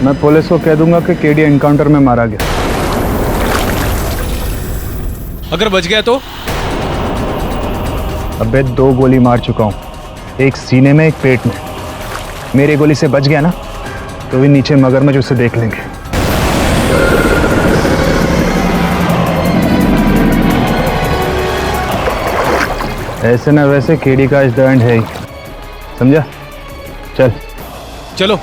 मैं पुलिस को कह दूंगा कि केडी एनकाउंटर में मारा गया। अगर बच गया तो? अबे 2 गोली मार चुका हूं, एक सीने में, एक पेट में। मेरी गोली से बच गया ना तो भी नीचे मगरमच्छ उसे देख लेंगे। ऐसे ना वैसे केडी का इस एंड है ही, समझा? चल चलो।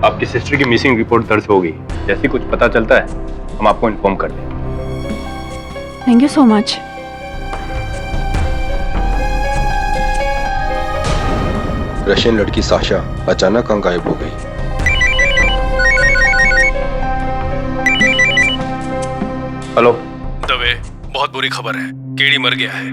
आपकी सिस्टर की मिसिंग रिपोर्ट दर्ज हो गई। जैसे कुछ पता चलता है हम आपको इन्फॉर्म कर देंगे। Thank you so much. Russian लड़की साशा अचानक कहाँ गायब हो गई? हेलो दवे, बहुत बुरी खबर है, केडी मर गया है।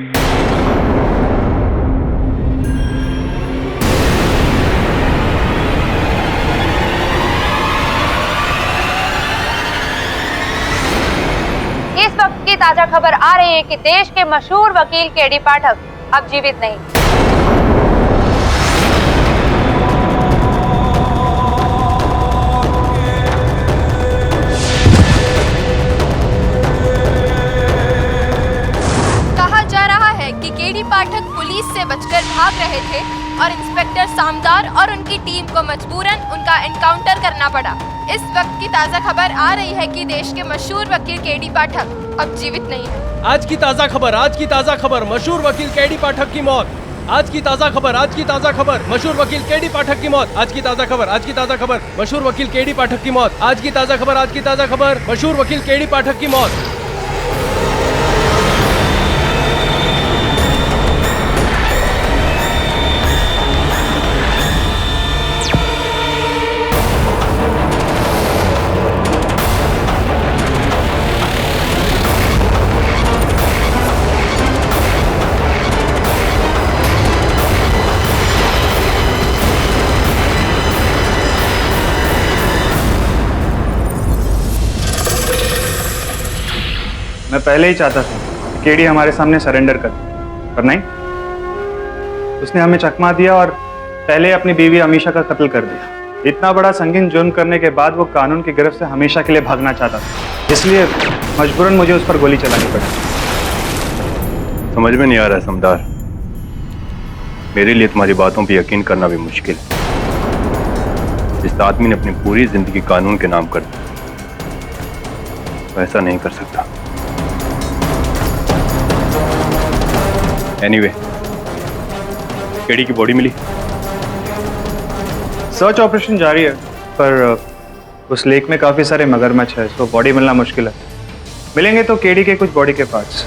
इस वक्त की ताजा खबर आ रही है कि देश के मशहूर वकील केडी पाठक अब जीवित नहीं। कहा जा रहा है कि केडी पाठक पुलिस से बचकर भाग रहे थे और इंस्पेक्टर सामदार और उनकी टीम को मजबूरन उनका एनकाउंटर करना पड़ा। इस वक्त की ताजा खबर आ रही है कि देश के मशहूर वकील केडी पाठक अब जीवित नहीं है। आज की ताजा खबर, आज की ताजा खबर, मशहूर वकील केडी पाठक की मौत। आज की ताजा खबर, आज की ताजा खबर, मशहूर वकील केडी पाठक की मौत। आज की ताजा खबर, आज की ताजा खबर, मशहूर वकील केडी पाठक की मौत। आज की ताजा खबर, आज की ताजा खबर, मशहूर वकील केडी पाठक की मौत। मैं पहले ही चाहता था कि केडी हमारे सामने सरेंडर कर, पर नहीं, उसने हमें चकमा दिया और पहले अपनी बीवी अमीशा का कत्ल कर दिया। इतना बड़ा संगीन जुर्म करने के बाद वो कानून की गिरफ्त से हमेशा के लिए भागना चाहता था, इसलिए मजबूरन मुझे उस पर गोली चलानी पड़ी। समझ में नहीं आ रहा समदार, मेरे लिए तुम्हारी बातों पर यकीन करना भी मुश्किल है। जिस आदमी ने अपनी पूरी जिंदगी कानून के नाम कर दी, वैसा नहीं कर सकता। एनीवे, केडी की बॉडी मिली? सर्च ऑपरेशन जारी है, पर उस लेक में काफी सारे मगरमच्छ है, तो बॉडी मिलना मुश्किल है। मिलेंगे तो केडी के कुछ बॉडी के parts.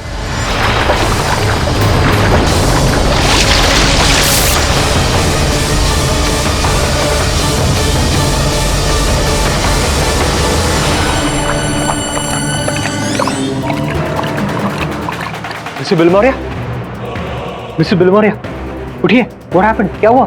Mister Bilimoria, mister Bilimoria, उठिए। What happened? क्या हुआ?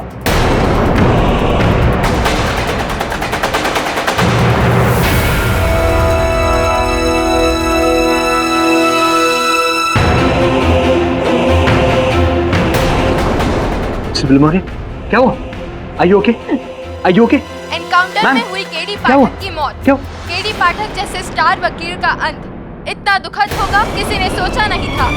मिस्टर बिलमोरिया, क्या हुआ? Are you okay? Are you okay? Encounter में हुई केडी पाठक की मौत, केडी पाठक जैसे स्टार वकील का अंत इतना दुखद होगा किसी ने सोचा नहीं था।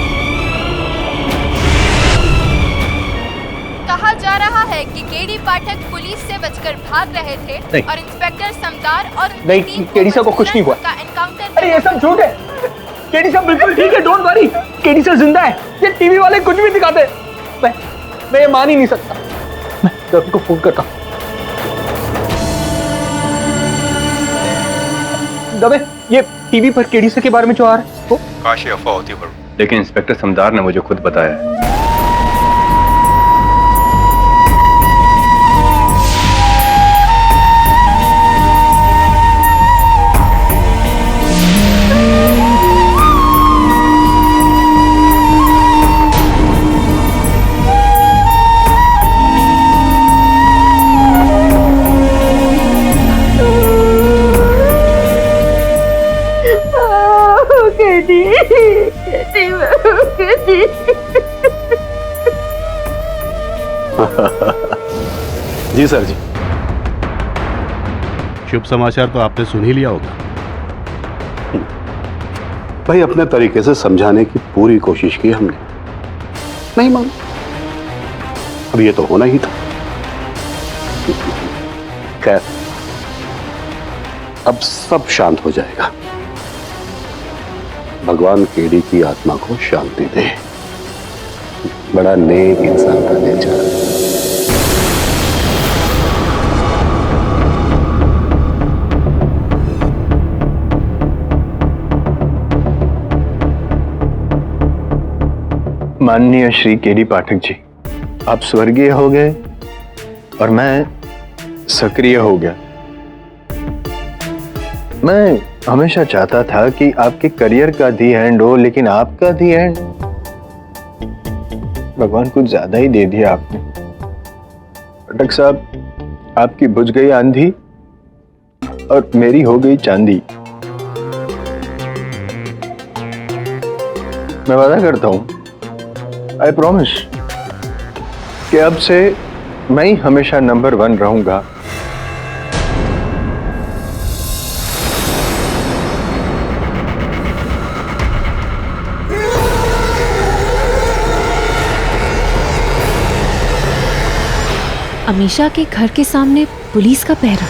कहा जा रहा है कि केडी पाठक पुलिस से बचकर भाग रहे थे और इंस्पेक्टर समदार और नहीं, केडी साहब को कुछ नहीं हुआ। एनकाउंटर। अरे ये सब झूठ है। केडी साहब बिल्कुल ठीक है, डोंट वरी। केडी साहब जिंदा है। ये टीवी वाले कुछ भी दिखाते। मैं ये मान ही नहीं सकता। मैं दवे को फोन करता हूं। दवे, ये टीवी पर केडी साहब के बारे में जो आ रहा है वो काश ये अफवाह होती, लेकिन इंस्पेक्टर समदार ने मुझे खुद बताया। जी सर जी। शुभ समाचार तो आपने सुन ही लिया होगा। भाई अपने तरीके से समझाने की पूरी कोशिश की हमने, नहीं माना। अब ये तो होना ही था। खैर अब सब शांत हो जाएगा। भगवान केडी की आत्मा को शांति दे। बड़ा नेक इंसान का नेचर। माननीय श्री केडी पाठक जी, आप स्वर्गीय हो गए और मैं सक्रिय हो गया। मैं हमेशा चाहता था कि आपके करियर का दी एंड हो, लेकिन आपका दी एंड भगवान कुछ ज्यादा ही दे दिया आपने। पाठक साहब, आपकी बुझ गई आंधी और मेरी हो गई चांदी। मैं वादा करता हूं, आई प्रॉमिस कि अब से मैं ही हमेशा नंबर 1 रहूंगा। अमीशा के घर के सामने पुलिस का पहरा।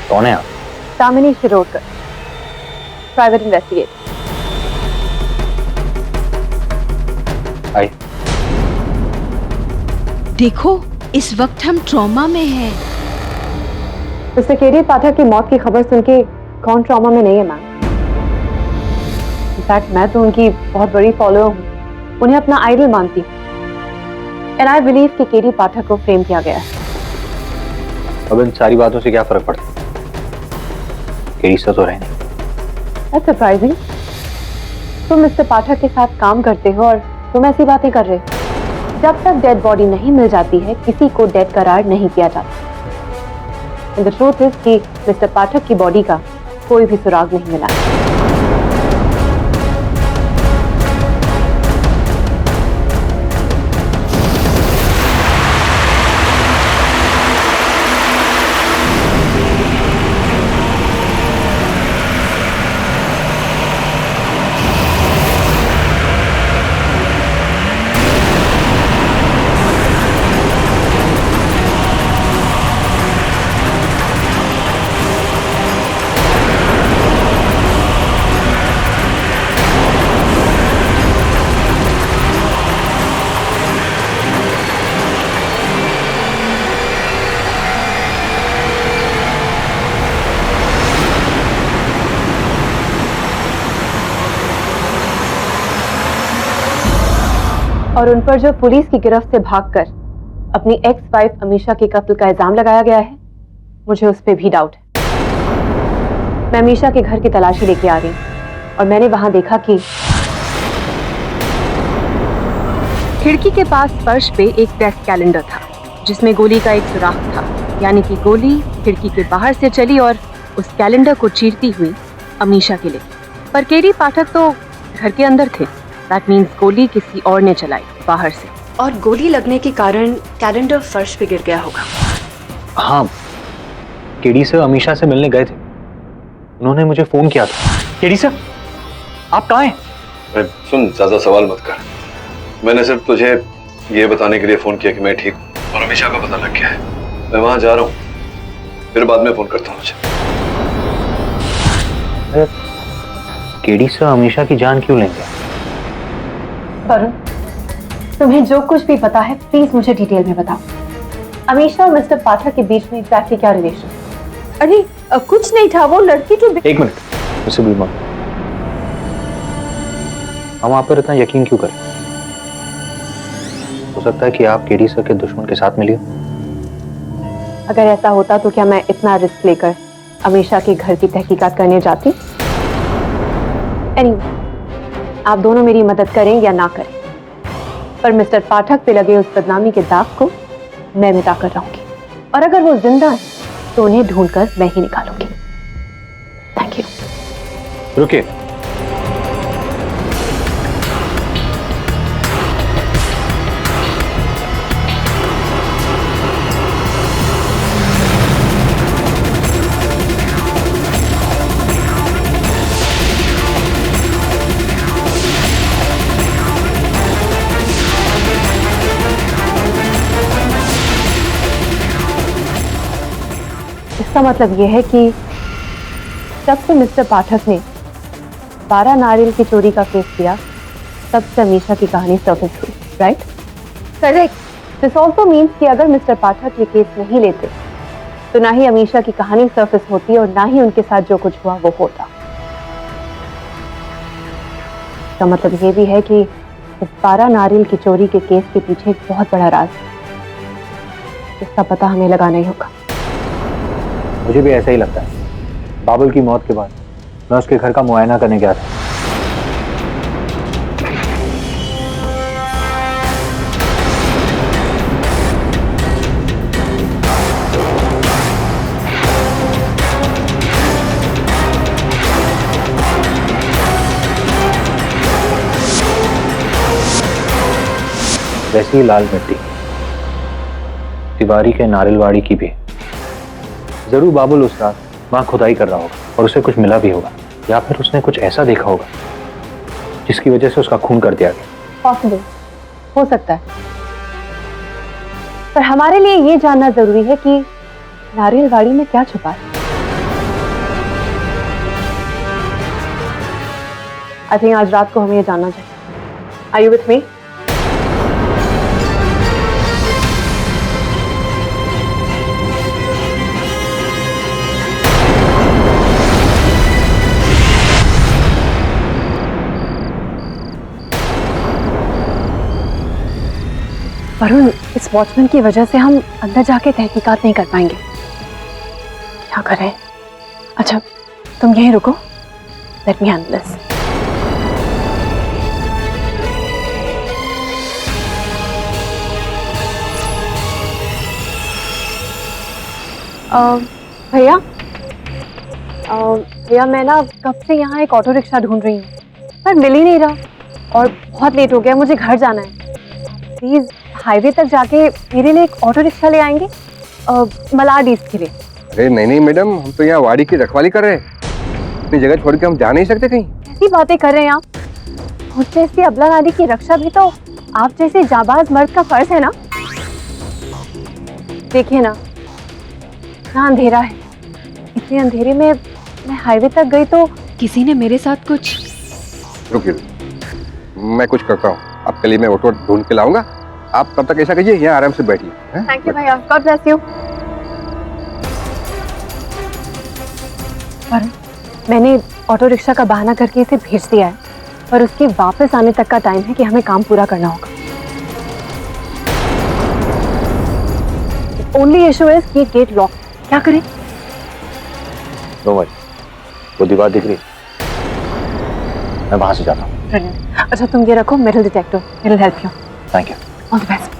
कौन है आप? Damini Shirodkar, private investigator. आई। देखो, इस वक्त हम ट्रॉमा में हैं। मिस्टर केडी पाठक की मौत की खबर सुन के कौन ट्रॉमा में नहीं है मैम। इनफैक्ट मैं तो उनकी बहुत बड़ी फॉलोअर हूँ, उन्हें अपना आइडल मानती हूँ। एंड आई बिलीव कि केडी पाठक को फ्रेम किया गया है। अब इन सारी बातों से क्या फर्क पड़ता है? केडी सर तो रहे नहीं। That's surprising। तुम मिस्टर पाठक के साथ काम करते हो और तुम ऐसी बातें कर रहे हो। जब तक डेड बॉडी नहीं मिल जाती है, किसी को डेड करार नहीं किया जाता। एंड द ट्रूथ इज कि मिस्टर पाठक की बॉडी का कोई भी सुराग नहीं मिला। और उन पर जो पुलिस की गिरफ्त से भागकर अपनी एक्स वाइफ अमीशा के कत्ल का इल्जाम लगाया गया है, मुझे उस पर भी डाउट है। मैं अमीशा के घर की तलाशी लेके आ रही हूँ और मैंने वहां देखा कि खिड़की के पास फर्श पे एक डेस्क कैलेंडर था जिसमें गोली का एक सुराख था, यानी कि गोली खिड़की के बाहर से चली और उस कैलेंडर को चीरती हुई अमीशा के लिए। पर केडी पाठक तो घर के अंदर थे। दैट मीन्स गोली किसी और ने चलाई बाहर से, और गोली लगने के कारण कैलेंडर फर्श पे गिर गया होगा। हाँ, केडी सर अमीशा से मिलने गए थे। उन्होंने मुझे फोन किया था। केडी सर, आप कहाँ हैं? सुन, ज्यादा सवाल मत कर। मैंने सिर्फ तुझे ये बताने के लिए फोन किया कि मैं ठीक हूँ और अमीशा का पता लग गया है। मैं वहां जा रहा हूँ, फिर बाद में फोन करता हूँ मुझे। केडी सर अमीशा की जान क्यों लेंगे? वरुण, तुम्हें जो कुछ भी पता है प्लीज मुझे डिटेल में बताओ। अमीशा और मिस्टर पाठक के बीच में एग्जैक्टली क्या रिलेशन? अरे कुछ नहीं था, वो लड़की जो... एक मिनट, मुझसे भी मत। हम आप पर इतना यकीन क्यों करें? हो सकता है कि आप केडी सर के दुश्मन के साथ मिलिए। अगर ऐसा होता तो क्या मैं इतना रिस्क लेकर अमीशा के घर की तहकीकात करने जाती? एनीवे, आप दोनों मेरी मदद करें या ना करें, पर मिस्टर पाठक पे लगे उस बदनामी के दाग को मैं मिटा कर रहूंगी, और अगर वो जिंदा है तो उन्हें ढूंढकर मैं ही निकालूंगी। Thank you. रुकिए, इसका मतलब यह है कि जब से मिस्टर पाठक ने 12 नारियल की चोरी का केस किया, तब से अमीशा की कहानी सरफेस हुई, right? Correct. This also means कि अगर मिस्टर पाठक ये केस नहीं लेते तो ना ही अमीशा की कहानी सरफेस होती और ना ही उनके साथ जो कुछ हुआ वो होता। इसका मतलब ये भी है कि इस 12 नारियल की चोरी के केस के पीछे एक बहुत बड़ा राज है, जिसका पता हमें लगाना ही होगा। मुझे भी ऐसा ही लगता है। बाबुल की मौत के बाद मैं उसके घर का मुआयना करने गया था। वैसी ही लाल मिट्टी तिवारी के नारियलवाड़ी की भी। जरूर बाबुल उस रात वहां खुदाई कर रहा होगा और उसे कुछ मिला भी होगा, या फिर उसने कुछ ऐसा देखा होगा जिसकी वजह से उसका खून कर दिया गया। पॉसिबल, हो सकता है, पर हमारे लिए ये जानना जरूरी है कि नारियलवाड़ी में क्या छुपा है। आई थिंक आज रात को हमें ये जानना चाहिए। Are you with me? Varun, इस वॉचमैन की वजह से हम अंदर जाके तहकीकात नहीं कर पाएंगे। क्या करें? अच्छा, तुम यहीं रुको, लेट मी हैंडल दिस। भैया भैया मैं ना कब से यहाँ एक ऑटो रिक्शा ढूंढ रही हूँ पर मिल ही नहीं रहा और बहुत लेट हो गया, मुझे घर जाना है। प्लीज हाईवे तक जाके मेरे लिए एक ऑटो रिक्शा ले आएंगे मलाड ईस्ट के लिए। अरे नहीं मैडम, हम तो यहाँ वाड़ी की रखवाली कर रहे हैं, अपनी जगह छोड़ के हम जा नहीं सकते कहीं। ऐसी बातें कर रहे हैं आप? मुझ जैसी अबला नारी की रक्षा भी तो आप जैसे जाबाज मर्द का फर्ज है ना। देखिए ना, यहाँ अंधेरा है, इतने अंधेरे में मैं हाईवे तक गई तो किसी ने मेरे साथ कुछ। रुकिए, मैं कुछ करता हूँ, आपके लिए मैं ऑटो ढूंढ के लाऊंगा। आप तब तक ऐसा कीजिए, यहाँ आराम से बैठिए। थैंक यू भैया, गॉड ब्लेस यू। पर मैंने ऑटो रिक्शा का बहाना करके इसे भेज दिया है, पर उसके वापस आने तक का टाइम है कि हमें काम पूरा करना होगा। ओनली इशू इज कि गेट लॉक। क्या करें? नो वरी, वो दीवार दिख रही, मैं वहां से जाता हूँ। अच्छा तुम ये रखो, metal detector, it will help you. Thank you. All the best.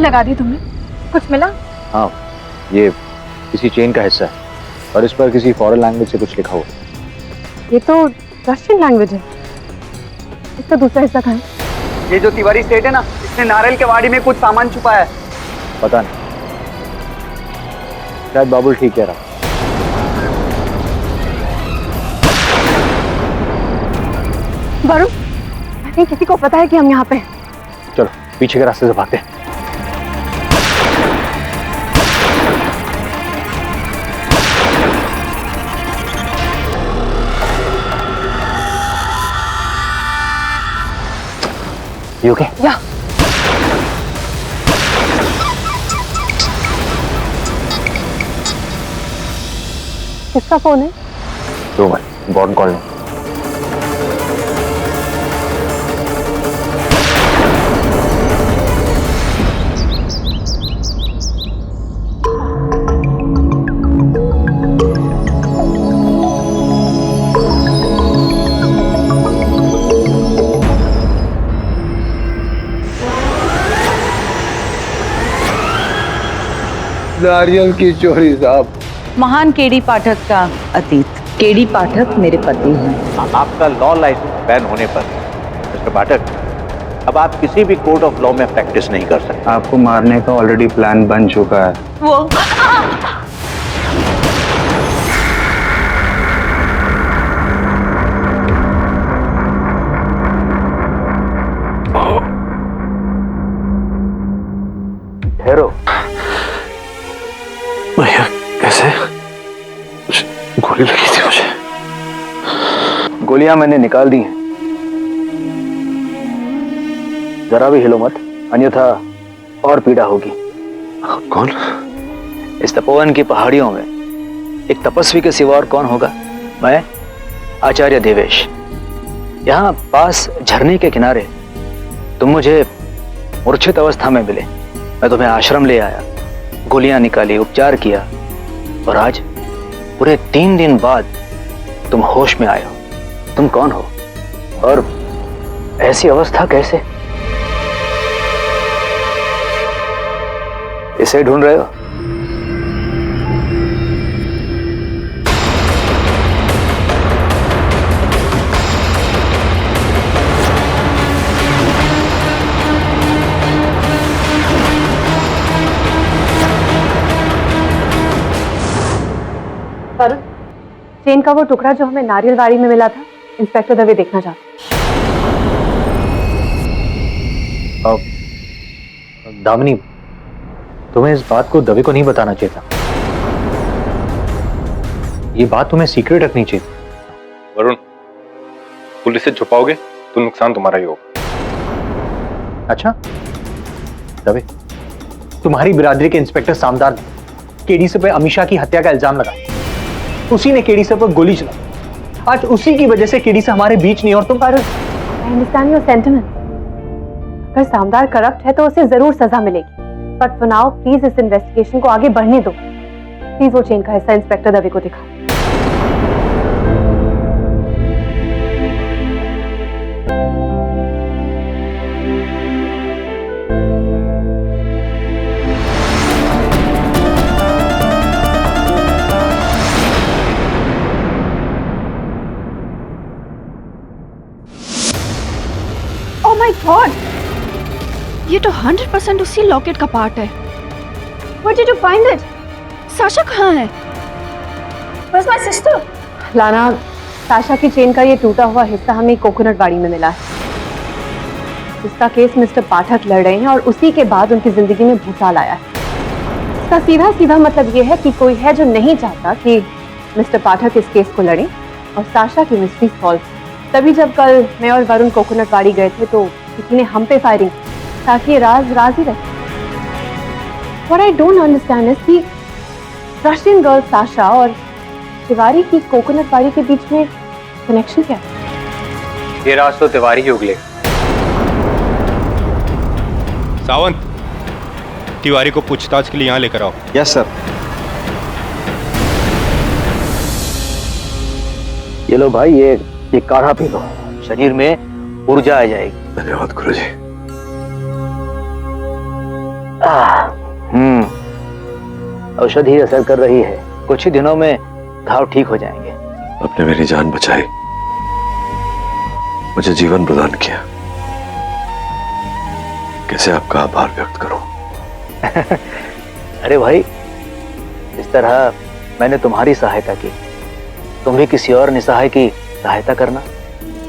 लगा दी तुमने? कुछ मिला? हाँ, ये किसी चेन का हिस्सा है और इस पर किसी फॉरेन लैंग्वेज से कुछ लिखा हुआ है। ये तो रशियन लैंग्वेज है। इसका दूसरा हिस्सा कहाँ है? ये जो तिवारी सेठ है ना, इसने नारियल के वाड़ी में कुछ सामान छुपाया है। पता नहीं, शायद बाबुल ठीक कह रहा। वरुण, आई थिंक किसी को पता है कि हम यहाँ पे हैं। चलो पीछे के रास्ते से भागते हैं। You okay? Yeah. किसका फोन है? दो भाई, गॉर्डन कॉल नहीं। नारियल की चोरी साहब। महान केडी पाठक का अतीत। केडी पाठक मेरे पति हैं। आपका लॉ लाइसेंस बैन होने पर मिस्टर पाठक, अब आप किसी भी कोर्ट ऑफ लॉ में प्रैक्टिस नहीं कर सकते। आपको मारने का ऑलरेडी प्लान बन चुका है। वो ठहरो। भैया कैसे? गोली लगी थी मुझे। गोलियां मैंने निकाल दी हैं, जरा भी हिलो मत, अन्यथा और पीड़ा होगी। कौन? इस तपोवन की पहाड़ियों में एक तपस्वी के सिवा और कौन होगा? मैं, आचार्य देवेश। यहाँ पास झरने के किनारे तुम मुझे मूर्छित अवस्था में मिले। मैं तुम्हें आश्रम ले आया, गोलियां निकाली, उपचार किया और आज पूरे 3 दिन बाद तुम होश में आए हो। तुम कौन हो और ऐसी अवस्था कैसे? इसे ढूंढ रहे हो? वरुण, चेन का वो टुकड़ा जो हमें नारियलवाड़ी में मिला था, इंस्पेक्टर दवे देखना चाहते। दामिनी, तुम्हें इस बात को दवे को नहीं बताना चाहिए था। ये बात तुम्हें सीक्रेट रखनी चाहिए। वरुण, पुलिस से छुपाओगे तो नुकसान तुम्हारा ही होगा। अच्छा दवे, तुम्हारी बिरादरी के इंस्पेक्टर सामदार ने केडी से पे अमीशा की हत्या का इल्जाम लगाया। उसी ने केडी से पर गोली चलाई। आज उसी की वजह से केडी से हमारे बीच नहीं। और तुम आई अंडरस्टैंड योर सेंटिमेंट। अगर सामदार करप्ट है तो उसे जरूर सजा मिलेगी, बट फॉर नाउ प्लीज इस इन्वेस्टिगेशन को आगे बढ़ने दो। प्लीज वो चेन का हिस्सा इंस्पेक्टर दवे को दिखा। ओह माय गॉड, ये तो 100% उसी लॉकेट का पार्ट है। Where did you find it? Sasha कहाँ है? Where's my sister? लाना, साशा की चेन का ये टूटा हुआ हिस्सा हमें कोकोनट वाड़ी में मिला है। इसका केस मिस्टर पाठक लड़ रहे हैं और उसी के बाद उनकी जिंदगी में भूचाल आया है। इसका सीधा सीधा मतलब ये है कि कोई है जो नहीं चाहता कि मिस्टर पाठक इस केस को लड़े और साशा की मिस्ट्री सॉल्व। तभी जब कल मैं और वरुण कोकोनट वाड़ी गए थे तो किसी ने हम पे फायरिंग ताकि ये राज राज ही रहे। What I don't understand is कि रशियन गर्ल साशा और तिवारी की कोकोनट वाड़ी के बीच में कनेक्शन क्या है? ये राज तो तिवारी ही उगले। सावंत, तिवारी को पूछताछ के लिए यहाँ लेकर आओ। Yes sir. ये लो भाई, ये काढ़ा पी लो, शरीर में ऊर्जा आ जाएगी। धन्यवाद गुरुजी। औषधि असर कर रही है, कुछ ही दिनों में घाव ठीक हो जाएंगे। आपने मेरी जान बचाई, मुझे जीवन प्रदान किया, कैसे आपका आभार व्यक्त करूं? अरे भाई, इस तरह मैंने तुम्हारी सहायता की, तुम भी किसी और निसहाय की सहायता करना।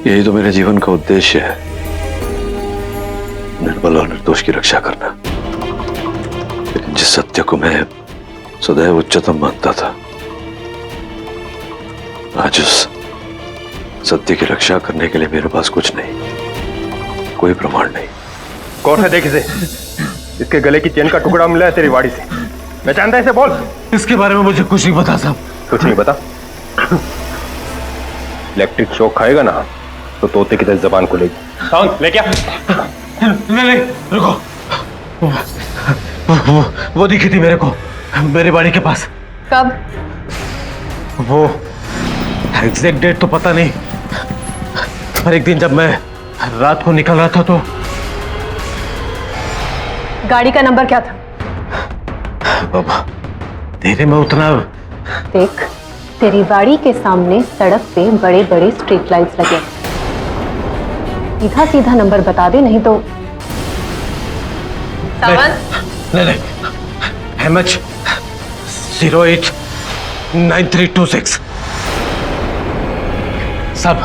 यही तो मेरे जीवन का उद्देश्य है, निर्बल और निर्दोष की रक्षा करना। लेकिन जिस सत्य को मैं सदैव उच्चतम मानता था, आज उस सत्य की रक्षा करने के लिए मेरे पास कुछ नहीं, कोई प्रमाण नहीं। कौन है? देख इसे, इसके गले की चेन का टुकड़ा मिला है तेरी वाड़ी से। मैं जानता है, इसे बोल। इसके बारे में मुझे कुछ नहीं पता साहब। कुछ नहीं पता? इलेक्ट्रिक शॉक खाएगा ना तो तोते की तरह जबान खुलेगी। साउंड ले क्या? नहीं रुको, वो दिखी थी मेरे को मेरी बाड़ी के पास। कब? वो एग्जैक्ट डेट तो पता नहीं, पर एक दिन जब मैं रात को निकल रहा था तो। गाड़ी का नंबर क्या था? बाबा तेरे में उतना। देख, तेरी बाड़ी के सामने सड़क पे बड़े बड़े स्ट्रीट लाइट्स लगे, सीधा सीधा नंबर बता दे, नहीं तो। नहीं MH 089326। साहब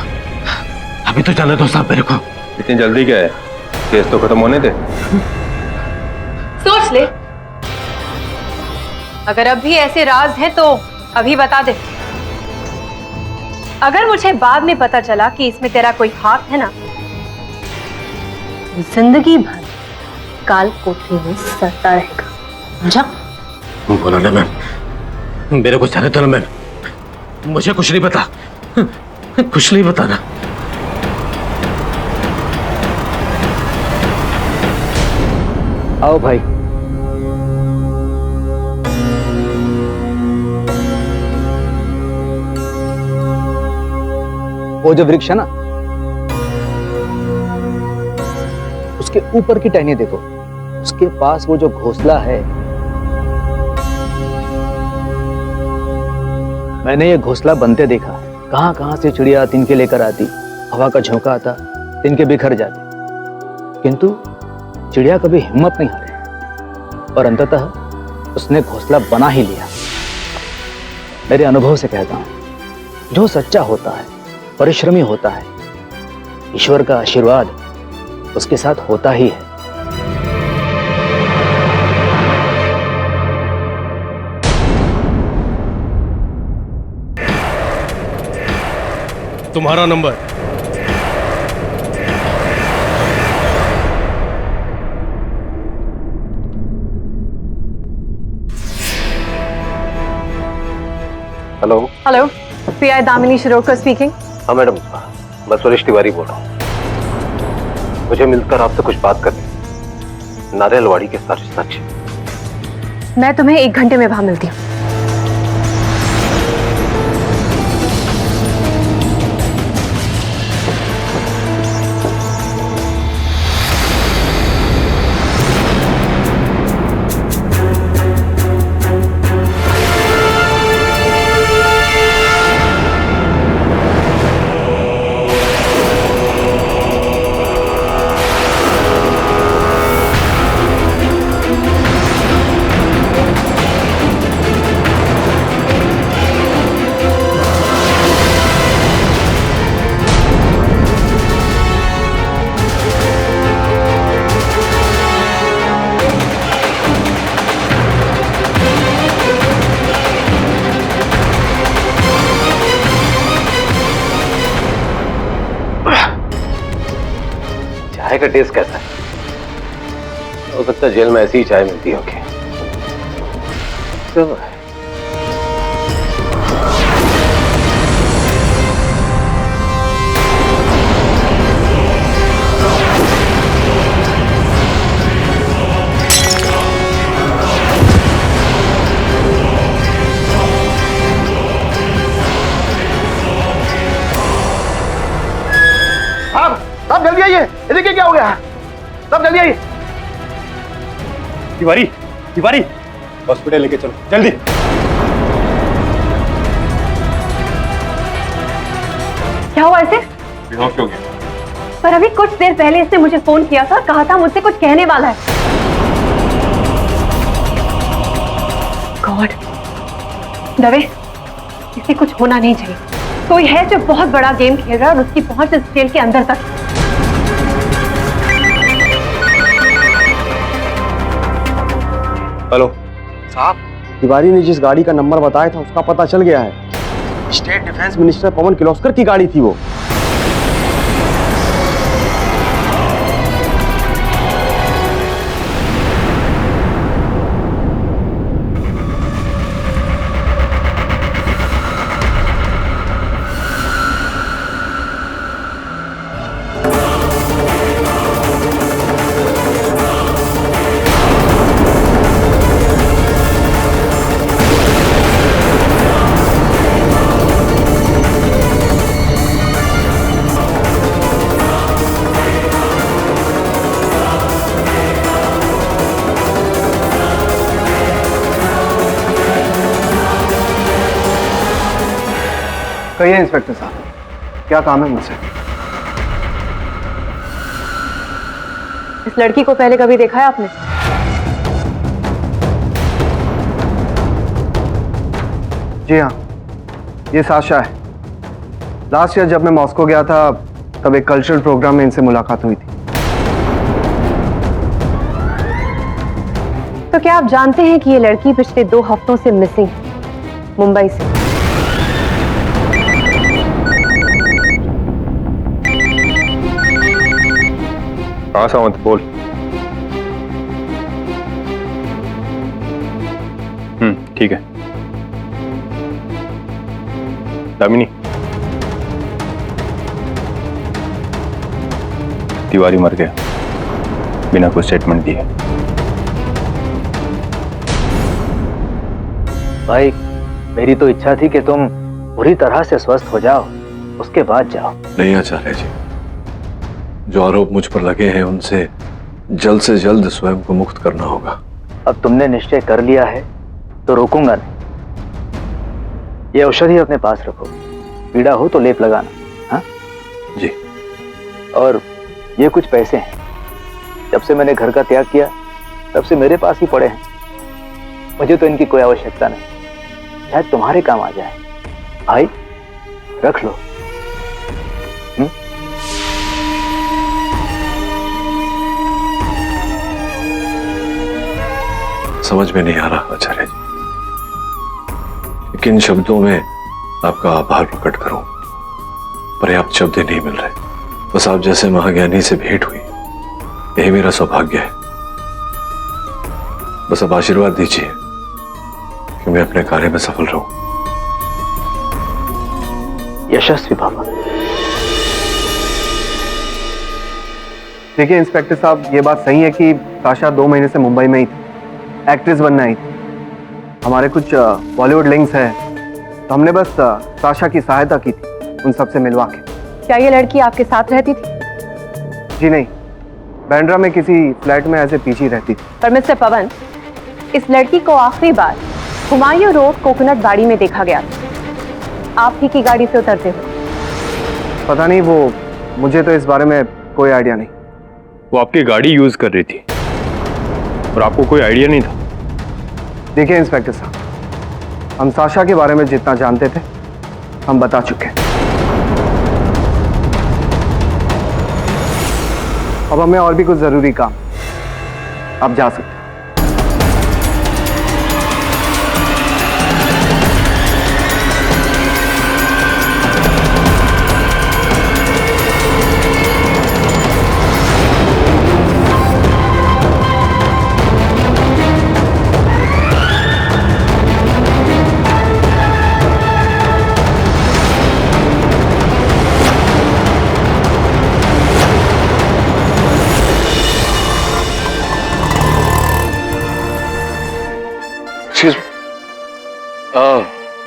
अभी तो जाने दो साहब मेरे को। इतनी जल्दी क्या है, केस तो खत्म होने दे। सोच ले, अगर अभी ऐसे राज हैं तो अभी बता दे। अगर मुझे बाद में पता चला कि इसमें तेरा कोई हाथ है ना, जिंदगी भर काल कोठरी में सड़ता रहेगा, समझा? बोला ना मैम, मेरे को जाने दो ना मैम, मुझे कुछ नहीं पता, कुछ नहीं बताना। आओ भाई। वो जो वृक्ष है ना, उसके ऊपर की टहनी देखो, उसके पास वो जो घोंसला है, मैंने ये घोंसला बनते देखा। कहां कहां से चिड़िया तिनके लेकर आती, हवा का झोंका आता, तिनके बिखर जाते, किंतु चिड़िया कभी हिम्मत नहीं हारी और अंततः उसने घोंसला बना ही लिया। मेरे अनुभव से कहता हूं, जो सच्चा होता है, परिश्रमी होता है, ईश्वर का आशीर्वाद उसके साथ होता ही है। तुम्हारा number. Hello. Hello, pi Damini Shirodkar speaking. हाँ मैडम, मैं सुरेश तिवारी बोल रहा हूँ। मुझे मिलकर आपसे कुछ बात करनी। नारियलवाड़ी के सारे साक्षी। मैं तुम्हें 1 घंटे में वहां मिलती हूँ। चाय का टेस्ट कैसा है? हो सकता है जेल में ऐसी ही चाय मिलती होगी। चलो। साहब जल्दी आइए, देखिए क्या हो गया। साहब जल्दी आइए। तिवारी, तिवारी, हॉस्पिटल लेके चलो जल्दी। क्या हुआ इसे? बेहोश हो गया। पर अभी कुछ देर पहले इसने मुझे फोन किया था, कहा था मुझसे कुछ कहने वाला है। गॉड, दवे, इसे कुछ होना नहीं चाहिए। कोई है जो बहुत बड़ा गेम खेल रहा है और उसकी पहुंच इस जेल के अंदर तक। हेलो साहब, तिवारी ने जिस गाड़ी का नंबर बताया था उसका पता चल गया है। स्टेट डिफेंस मिनिस्टर पवन किर्लोस्कर की गाड़ी थी वो। कहिए इंस्पेक्टर साहब, क्या काम है मुझसे? इस लड़की को पहले कभी देखा है आपने? जी हाँ, ये साशा है। लास्ट ईयर जब मैं मॉस्को गया था तब एक कल्चरल प्रोग्राम में इनसे मुलाकात हुई थी। तो क्या आप जानते हैं कि ये लड़की पिछले 2 हफ्तों से मिसिंग है, मुंबई से? हाँ सावंत बोल। ठीक है। दामिनी, तिवारी मर गया बिना कोई स्टेटमेंट दिए। भाई, मेरी तो इच्छा थी कि तुम पूरी तरह से स्वस्थ हो जाओ, उसके बाद जाओ। नहीं आचार्य जी, जो आरोप मुझ पर लगे हैं उनसे जल्द से जल्द स्वयं को मुक्त करना होगा। अब तुमने निश्चय कर लिया है तो रोकूंगा नहीं। ये औषधि अपने पास रखो, पीड़ा हो तो लेप लगाना। हाँ जी। और ये कुछ पैसे हैं, जब से मैंने घर का त्याग किया तब से मेरे पास ही पड़े हैं। मुझे तो इनकी कोई आवश्यकता नहीं, शायद तुम्हारे काम आ जाए। भाई रख लो। समझ में नहीं आ रहा आचार्य जी, किन शब्दों में आपका आभार प्रकट करूं। पर्याप्त शब्द नहीं मिल रहे। बस आप जैसे महाज्ञानी से भेंट हुई, यही मेरा सौभाग्य है। बस अब आशीर्वाद दीजिए कि मैं अपने कार्य में सफल रहूं। यशस्वी बाबा। देखिए इंस्पेक्टर साहब, ये बात सही है कि साशा 2 महीने से मुंबई में ही थी, एक्ट्रेस बनना ही थी। हमारे कुछ बॉलीवुड लिंक्स हैं, तो हमने बस साशा की सहायता की थी उन सबसे मिलवा के। क्या ये लड़की आपके साथ रहती थी? जी नहीं, बैंड्रा में किसी फ्लैट में ऐसे पीछे रहती थी। पर मिस्टर पवन, इस लड़की को आखिरी बार हुमायूं रोड कोकोनट गाड़ी में देखा गया था। आप ही की गाड़ी से उतरते हो। पता नहीं, वो मुझे तो इस बारे में कोई आइडिया नहीं। वो आपकी गाड़ी यूज कर रही थी और आपको कोई आइडिया नहीं था? देखिए इंस्पेक्टर साहब, हम साशा के बारे में जितना जानते थे हम बता चुके हैं। अब हमें और भी कुछ जरूरी काम, आप जा सकते हैं।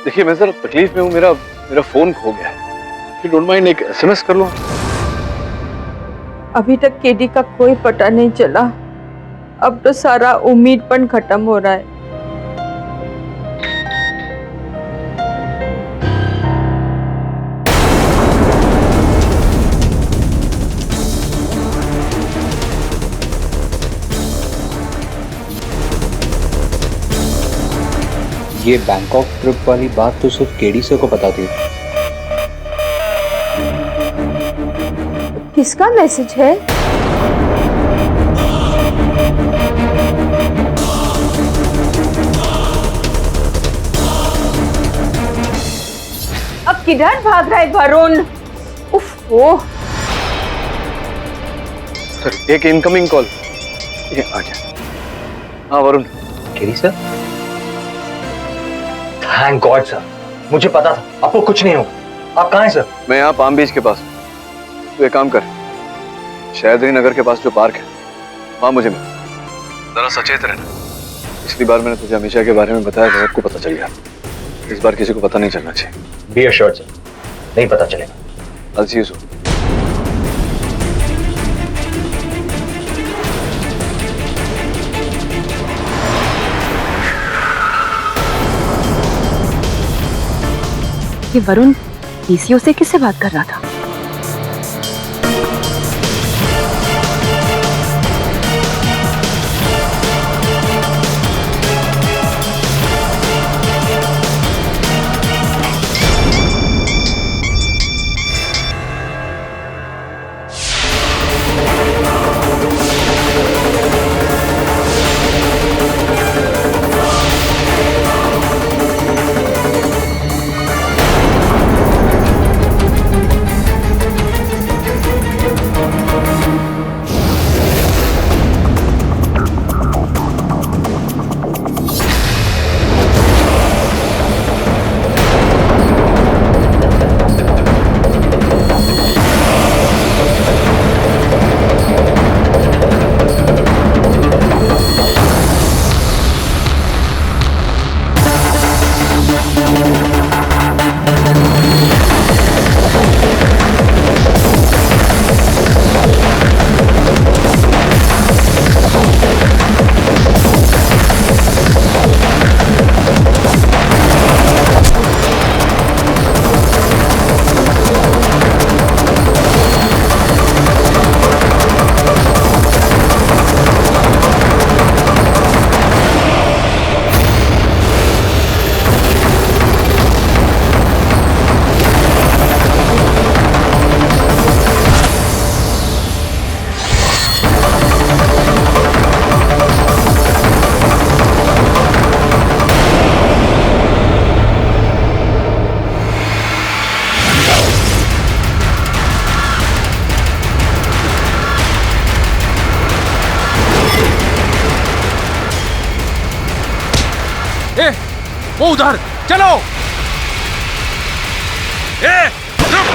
देखिए मैं जरा तकलीफ में हूँ, मेरा फोन खो गया है। डोंट माइंड एक SMS कर लो। अभी तक केडी का कोई पता नहीं चला। अब तो सारा उम्मीदपन खत्म हो रहा है। ये बैंकॉक ट्रिप वाली बात तो सिर्फ केडी से को पता थी। किसका मैसेज है? अब किधर भाग रहा है वरुण? उफ, वो सर एक इनकमिंग कॉल। ये आ गया। हाँ Varun. KD sir? Thank God sir, मुझे पता था आपको कुछ नहीं होगा। आप कहाँ हैं सर? मैं यहाँ पाम बीच के पास। तू एक काम कर, शहदरी नगर के पास जो पार्क है वहां मुझे मिल। जरा सचेत रहना। पिछली बार मैंने तुझे अमीशा के बारे में बताया था, सबको पता चल गया। इस बार किसी को पता नहीं चलना चाहिए। बी अश्योर्ड सर, नहीं पता चलेगा। I'll see you soon. ये वरुण पीसीओ से किससे बात कर रहा था? ए, वो उधर चलो। ए, रुक।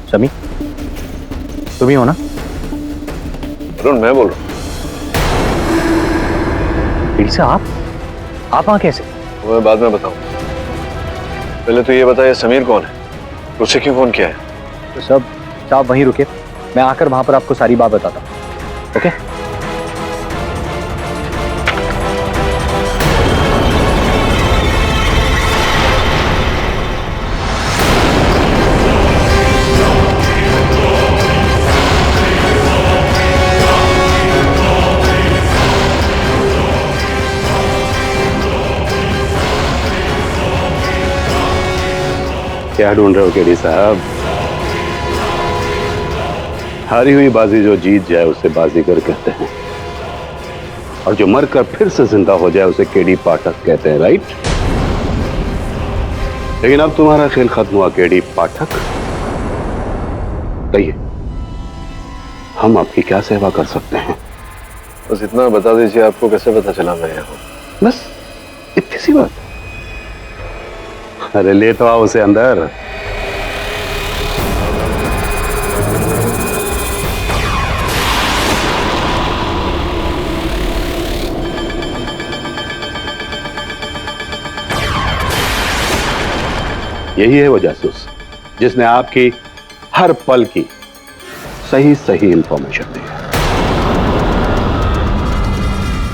समी, तुम ही हो ना? अरुण, मैं बोल रहा हूँ। आप वहां कैसे? वो मैं बाद में बताऊं। पहले तो ये बता, ये समीर कौन है? उससे क्यों फोन किया है? तो सब आप वहीं रुके, मैं आकर वहां पर आपको सारी बात बताता हूं। ओके? क्या ढूंढ रहे हो केडी साहब? हारी हुई बाजी जो जीत जाए उसे बाजीगर कहते हैं, और जो मरकर फिर से जिंदा हो जाए उसे केडी पाठक कहते हैं, राइट? लेकिन अब तुम्हारा खेल खत्म हुआ केडी पाठक। कहिए, हम आपकी क्या सेवा कर सकते हैं? बस इतना बता दीजिए, आपको कैसे पता चला मैं यहाँ हूँ? बस इतनी सी बात। अरे ले तो आओ उसे अंदर। यही है वो जासूस जिसने आपकी हर पल की सही सही इंफॉर्मेशन दी।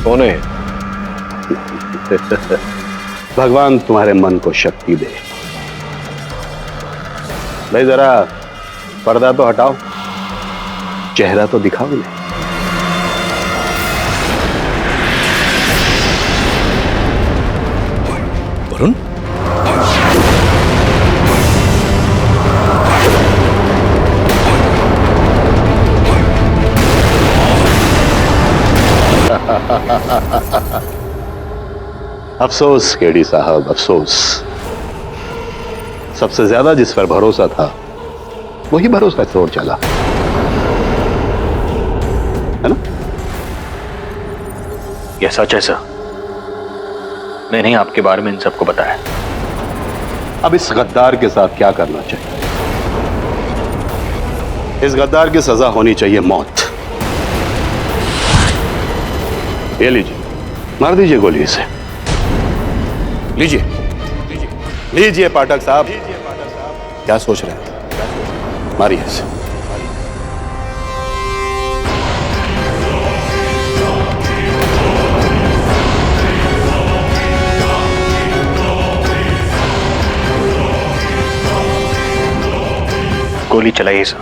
कौन है? भगवान तुम्हारे मन को शक्ति दे। भाई जरा पर्दा तो हटाओ, चेहरा तो दिखाओ इन्हें। वरुण, अफसोस केडी साहब, अफसोस। सबसे ज्यादा जिस पर भरोसा था वही भरोसा तोड़ चला, है ना? यह सच है सर। मैंने आपके बारे में इन सबको बताया। अब इस गद्दार के साथ क्या करना चाहिए? इस गद्दार की सजा होनी चाहिए मौत। ये लीजिए, मार दीजिए गोली इसे। लीजिए लीजिए पाठक साहब, क्या सोच रहे हैं? मारिए इसे। गोली चलाइए सर,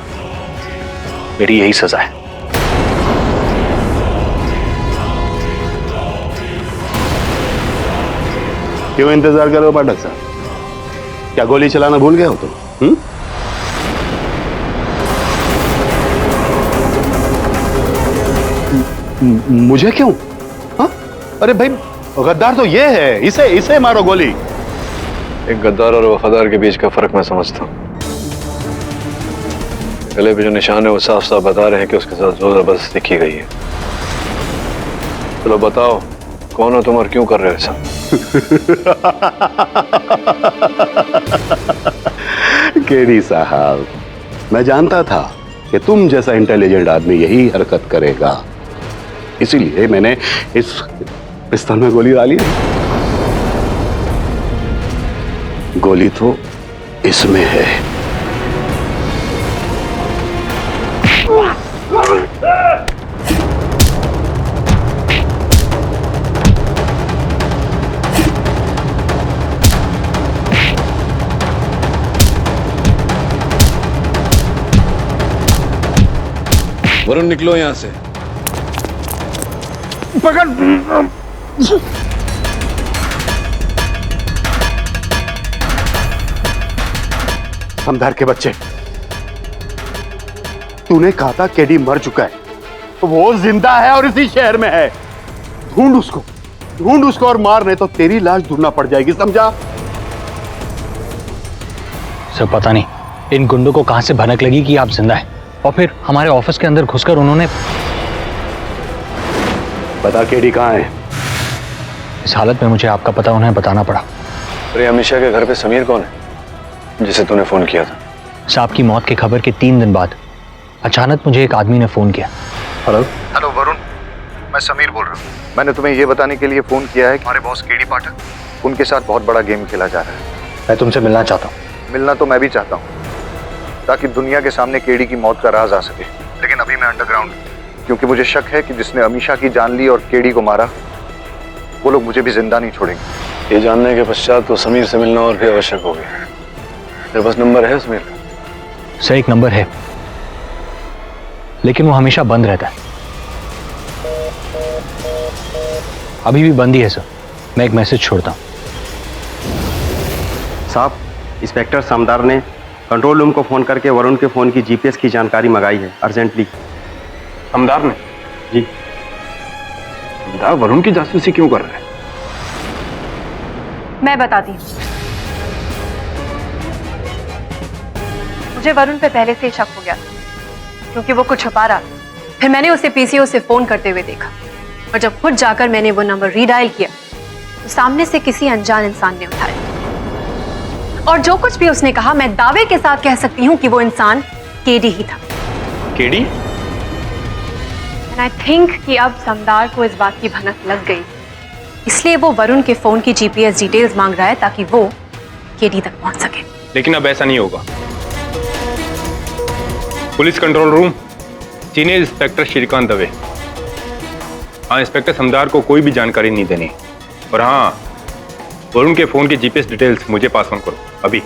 मेरी यही सजा है। क्यों इंतजार कर रहे हो पाठक साहब? क्या गोली चलाना भूल गए हो तुम? मुझे क्यों? हा? अरे भाई, गद्दार तो ये है, इसे इसे मारो गोली। एक गद्दार और वफादार के बीच का फर्क मैं समझता हूँ। गले पे जो निशान है वो साफ साफ बता रहे हैं कि उसके साथ जोर जबरदस्ती की गई है। चलो बताओ, कौन हो तुम और क्यों कर रहे हो ऐसा? केडी साहब, मैं जानता था कि तुम जैसा इंटेलिजेंट आदमी यही हरकत करेगा, इसीलिए मैंने इस पिस्तौल में गोली डाली। गोली तो इसमें है। वरुण निकलो यहां से। पकड़। समदार के बच्चे, तूने कहा था केडी मर चुका है, वो जिंदा है और इसी शहर में है। ढूंढ उसको और मार, नहीं तो तेरी लाश ढूंढना पड़ जाएगी, समझा? सर पता नहीं इन गुंडों को कहां से भनक लगी कि आप जिंदा है, और फिर हमारे ऑफिस के अंदर घुसकर उन्होंने। पता केडी कहां है? इस हालत में मुझे आपका पता उन्हें बताना पड़ा। अरे अमीशा के घर पे समीर कौन है जिसे तूने फोन किया था? साहब की मौत की खबर के 3 दिन बाद अचानक मुझे एक आदमी ने फोन किया। हेलो वरुण, मैं समीर बोल रहा हूँ। मैंने तुम्हें ये बताने के लिए फोन किया है कि हमारे बॉस केडी पाठक, उनके साथ बहुत बड़ा गेम खेला जा रहा है। मैं तुमसे मिलना चाहता हूँ। मिलना तो मैं भी चाहता हूँ, ताकि दुनिया के सामने केडी की मौत का राज आ सके। लेकिन अभी मैं अंडरग्राउंड, क्योंकि मुझे शक है कि जिसने अमीशा की जान ली और केडी को मारा, वो लोग मुझे भी जिंदा नहीं छोड़ेंगे। ये जानने के पश्चात तो समीर से मिलना और भी आवश्यक हो गया। तेरे पास नंबर है समीर का? सर एक नंबर है, लेकिन वो हमेशा बंद रहता है। अभी भी बंद ही है सर। मैं एक मैसेज छोड़ता हूँ। साहब, इंस्पेक्टर समदार ने कंट्रोल रूम को फोन करके वरुण के फोन की जीपीएस की जानकारी मंगाई है अर्जेंटली। समदार ने? जी। समदार वरुण की जासूसी क्यों कर रहा है? मैं बताती हूँ। मुझे वरुण पे पहले से ही शक हो गया था, क्योंकि वो कुछ छुपा रहा था। फिर मैंने उसे पीसीओ से फोन करते हुए देखा, और जब खुद जाकर मैंने वो नंबर रीडायल किया तो सामने से किसी अनजान इंसान ने उठाया, और जो कुछ भी उसने कहा, मैं दावे के साथ कह सकती हूँ कि वो इंसान केडी ही था। केडी? एंड आई थिंक कि अब समदार को इस बात की भनक लग गई, इसलिए वो वरुण के फोन की जीपीएस डिटेल्स मांग रहा है ताकि वो केडी तक पहुंच सके। लेकिन अब ऐसा नहीं होगा। Police control room, senior inspector Shrikant Dave. हाँ, इंस्पेक्टर समदार को कोई भी जानकारी नहीं देनी, और हाँ, वरुण के फोन की जीपीएस डिटेल्स मुझे पास ऑन करो अभी।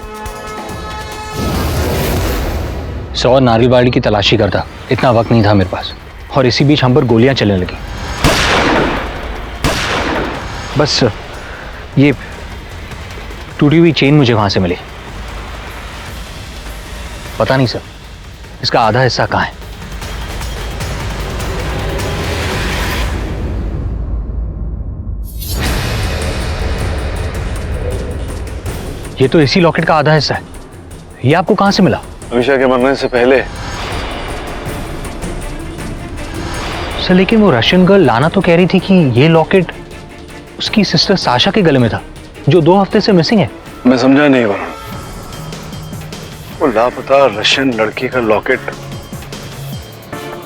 100 नारियलवाड़ी की तलाशी करता, इतना वक्त नहीं था मेरे पास, और इसी बीच हम पर गोलियां चलने लगी। बस ये टूटी हुई चेन मुझे वहां से मिली। पता नहीं सर, इसका आधा हिस्सा कहाँ है। ये तो इसी लॉकेट का आधा हिस्सा है। ये आपको कहां से मिला? अमीशा के मरने से पहले। सर लेकिन वो रशियन गर्ल लाना तो कह रही थी कि ये लॉकेट उसकी सिस्टर साशा के गले में था, जो 2 हफ्ते से मिसिंग है। मैं समझा नहीं वरुण, वो लापता रशियन लड़की का लॉकेट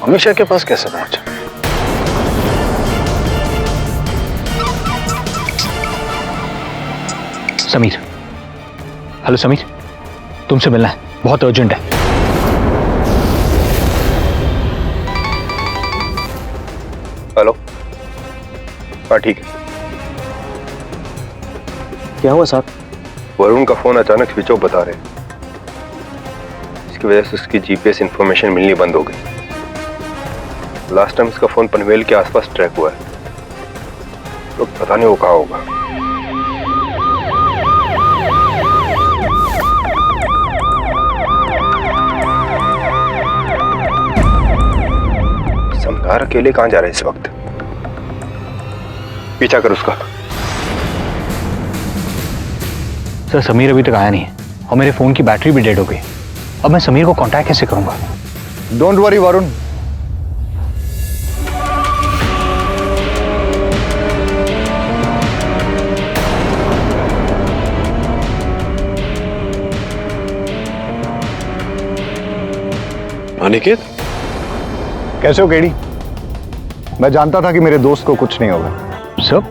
अमीशा के पास कैसे पहुंचा? समीर, हेलो समीर, तुमसे मिलना है, बहुत अर्जेंट है। हेलो। हाँ ठीक है। क्या हुआ साहब? वरुण का फोन अचानक स्विच ऑफ बता रहे, इसकी वजह से उसकी जीपीएस इंफॉर्मेशन मिलनी बंद हो गई। लास्ट टाइम इसका फोन पनवेल के आसपास ट्रैक हुआ है, तो पता नहीं वो कहाँ होगा। समदार अकेले कहाँ जा रहे हैं इस वक्त? पीछा कर उसका। सर समीर अभी तक आया नहीं है, और मेरे फोन की बैटरी भी डेड हो गई। अब मैं समीर को कांटेक्ट कैसे करूंगा? डोंट वरी वरुण, अनिकेत, कैसे हो केडी? मैं जानता था कि मेरे दोस्त को कुछ नहीं होगा। सर,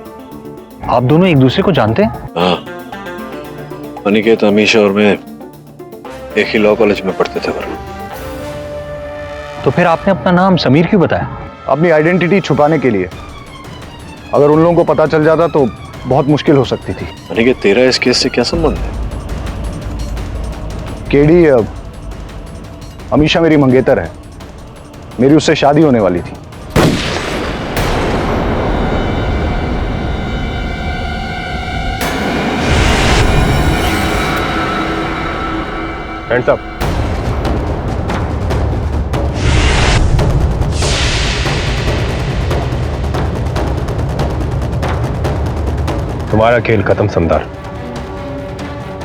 आप दोनों एक दूसरे को जानते हैं? हाँ, अनिकेत, अमीशा और मैं एक ही लॉ कॉलेज में पढ़ते थे वरुण। तो फिर आपने अपना नाम समीर क्यों बताया? अपनी आइडेंटिटी छुपाने के लिए। अगर उन लोगों को पता चल जाता तो बहुत मुश्किल हो सकती थी। अनिकेत, तेरा इस केस से क्या संबंध है? केडी अमीशा मेरी मंगेतर है, मेरी उससे शादी होने वाली थी। Hands up. तुम्हारा खेल खत्म समदार।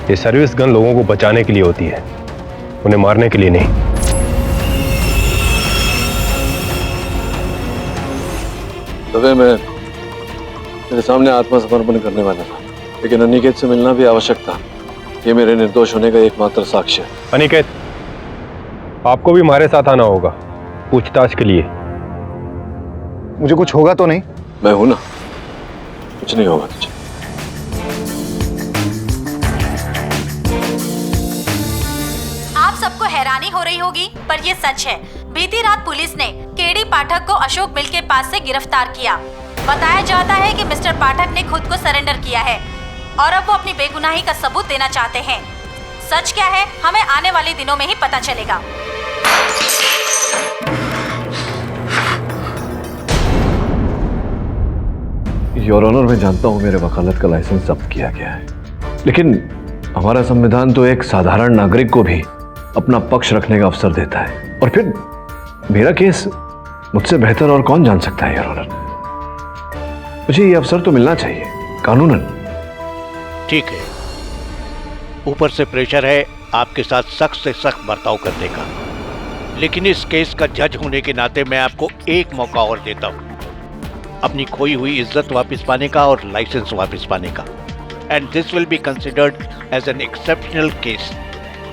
ये सर्विस गन लोगों को बचाने के लिए होती है, उन्हें मारने के लिए नहीं। दबे मैं मेरे सामने आत्मसमर्पण करने वाला था, लेकिन अनिकेत से मिलना भी आवश्यक था। ये मेरे निर्दोष होने का एकमात्र साक्ष्य है। अनिकेत, आपको भी हमारे साथ आना होगा पूछताछ के लिए। मुझे कुछ होगा तो नहीं? मैं हूं ना, कुछ नहीं होगा तुझे। आप सबको हैरानी हो रही होगी, पर ये सच है। बीती रात पुलिस ने केडी पाठक को अशोक मिल के पास से गिरफ्तार किया। बताया जाता है कि मिस्टर पाठक ने खुद को सरेंडर किया है और अब वो अपनी बेगुनाही का सबूत देना चाहते हैं। सच क्या है, हमें आने वाले दिनों में ही पता चलेगा। योर ऑनर, मैं जानता हूं मेरे वकालत का लाइसेंस जब्त किया गया है, लेकिन हमारा संविधान तो एक साधारण नागरिक को भी अपना पक्ष रखने का अवसर देता है। और फिर मेरा केस मुझसे बेहतर और कौन जान सकता है योर ऑनर। मुझे ये अवसर तो मिलना चाहिए कानूनन। ठीक है, ऊपर से प्रेशर है आपके साथ सख्त से सख्त बर्ताव करने का, लेकिन इस केस का जज होने के नाते मैं आपको एक मौका और देता हूं अपनी खोई हुई इज्जत वापस पाने का और लाइसेंस वापस पाने का। And this will be considered as an exceptional case.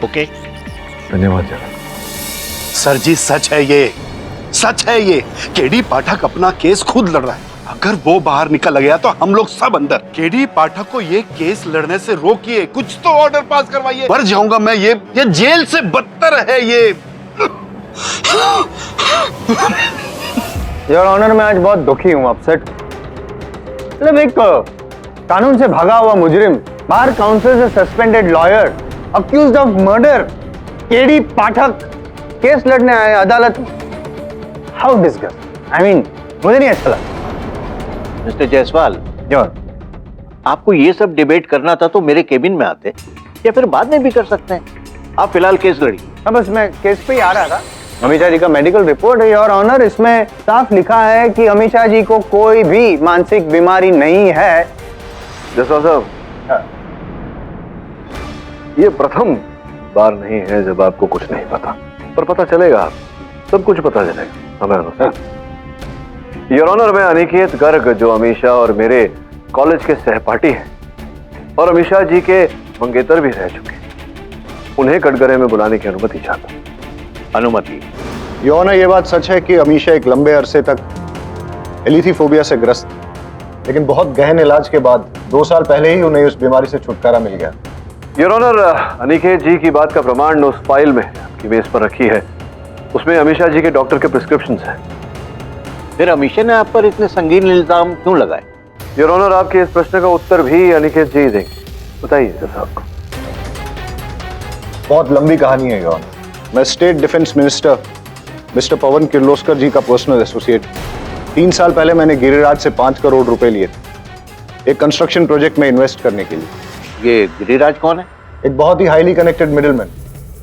Okay, धन्यवाद जरा। सर जी, सच है ये, सच है ये। केडी पाठक अपना केस खुद लड़ रहा है। अगर वो बाहर निकल गया तो हम लोग सब अंदर। केडी पाठक को ये केस लड़ने से रोकिए, कुछ तो ऑर्डर पास करवाइए। मर जाऊंगा मैं, ये जेल से बदतर है ये। योर ऑनर, मैं आज बहुत दुखी हूँ, अपसेट। मतलब एक कानून से भागा हुआ मुजरिम, बार काउंसिल से suspended lawyer, accused of murder, KD Pathak case लड़ने आए अदालत में। हाउ डिस्गस्ट, आई मीन मुझे नहीं अच्छा लगा। मिस्टर जायसवाल, आपको ये सब डिबेट करना था तो मेरे केबिन में आते, या फिर बाद में भी कर सकते हैं। आप फिलहाल केस लड़िए। हाँ, बस मैं केस पे ही आ रहा था। अमीशा जी का मेडिकल रिपोर्ट है योर ऑनर, इसमें साफ लिखा है कि अमीशा जी को कोई भी मानसिक बीमारी नहीं है। जसवाल साहब, ये प्रथम बार नहीं है जब आपको कुछ नहीं पता, पर पता चलेगा, सब कुछ पता चलेगा समय अनुसार। योर ऑनर, मैं अनिकेत गर्ग, जो अमीशा और मेरे कॉलेज के सहपाठी हैं और अमीशा जी के मंगेतर भी रह चुके हैं, उन्हें कटघरे में बुलाने की अनुमति चाहता हूं। अनुमति? योर ऑनर, ये बात सच है कि अमीशा एक लंबे अरसे तक एलिथीफोबिया से ग्रस्त, लेकिन बहुत गहन इलाज के बाद 2 साल पहले ही उन्हें उस बीमारी से छुटकारा मिल गया। योर ऑनर, अनिकेत जी की बात का प्रमाण उस फाइल में आपकी मेज पर रखी है, उसमें अमीशा जी के डॉक्टर के प्रिस्क्रिप्शन हैं। फिर अमीशा ने आप पर इतने संगीन इल्जाम क्यों लगाए? योर ऑनर, आपके इस प्रश्न का उत्तर भी अनिकेत जी देंगे। बताइए सर साहब को। बहुत लंबी कहानी है योर ऑनर। मैं स्टेट डिफेंस मिनिस्टर मिस्टर पवन किर्लोस्कर जी का पर्सनल एसोसिएट। 3 साल पहले मैंने गिरिराज से 5 करोड़ रुपए लिए थे एक कंस्ट्रक्शन प्रोजेक्ट में इन्वेस्ट करने के लिए। ये गिरिराज कौन है? एक बहुत ही हाईली कनेक्टेड मिडिलमैन,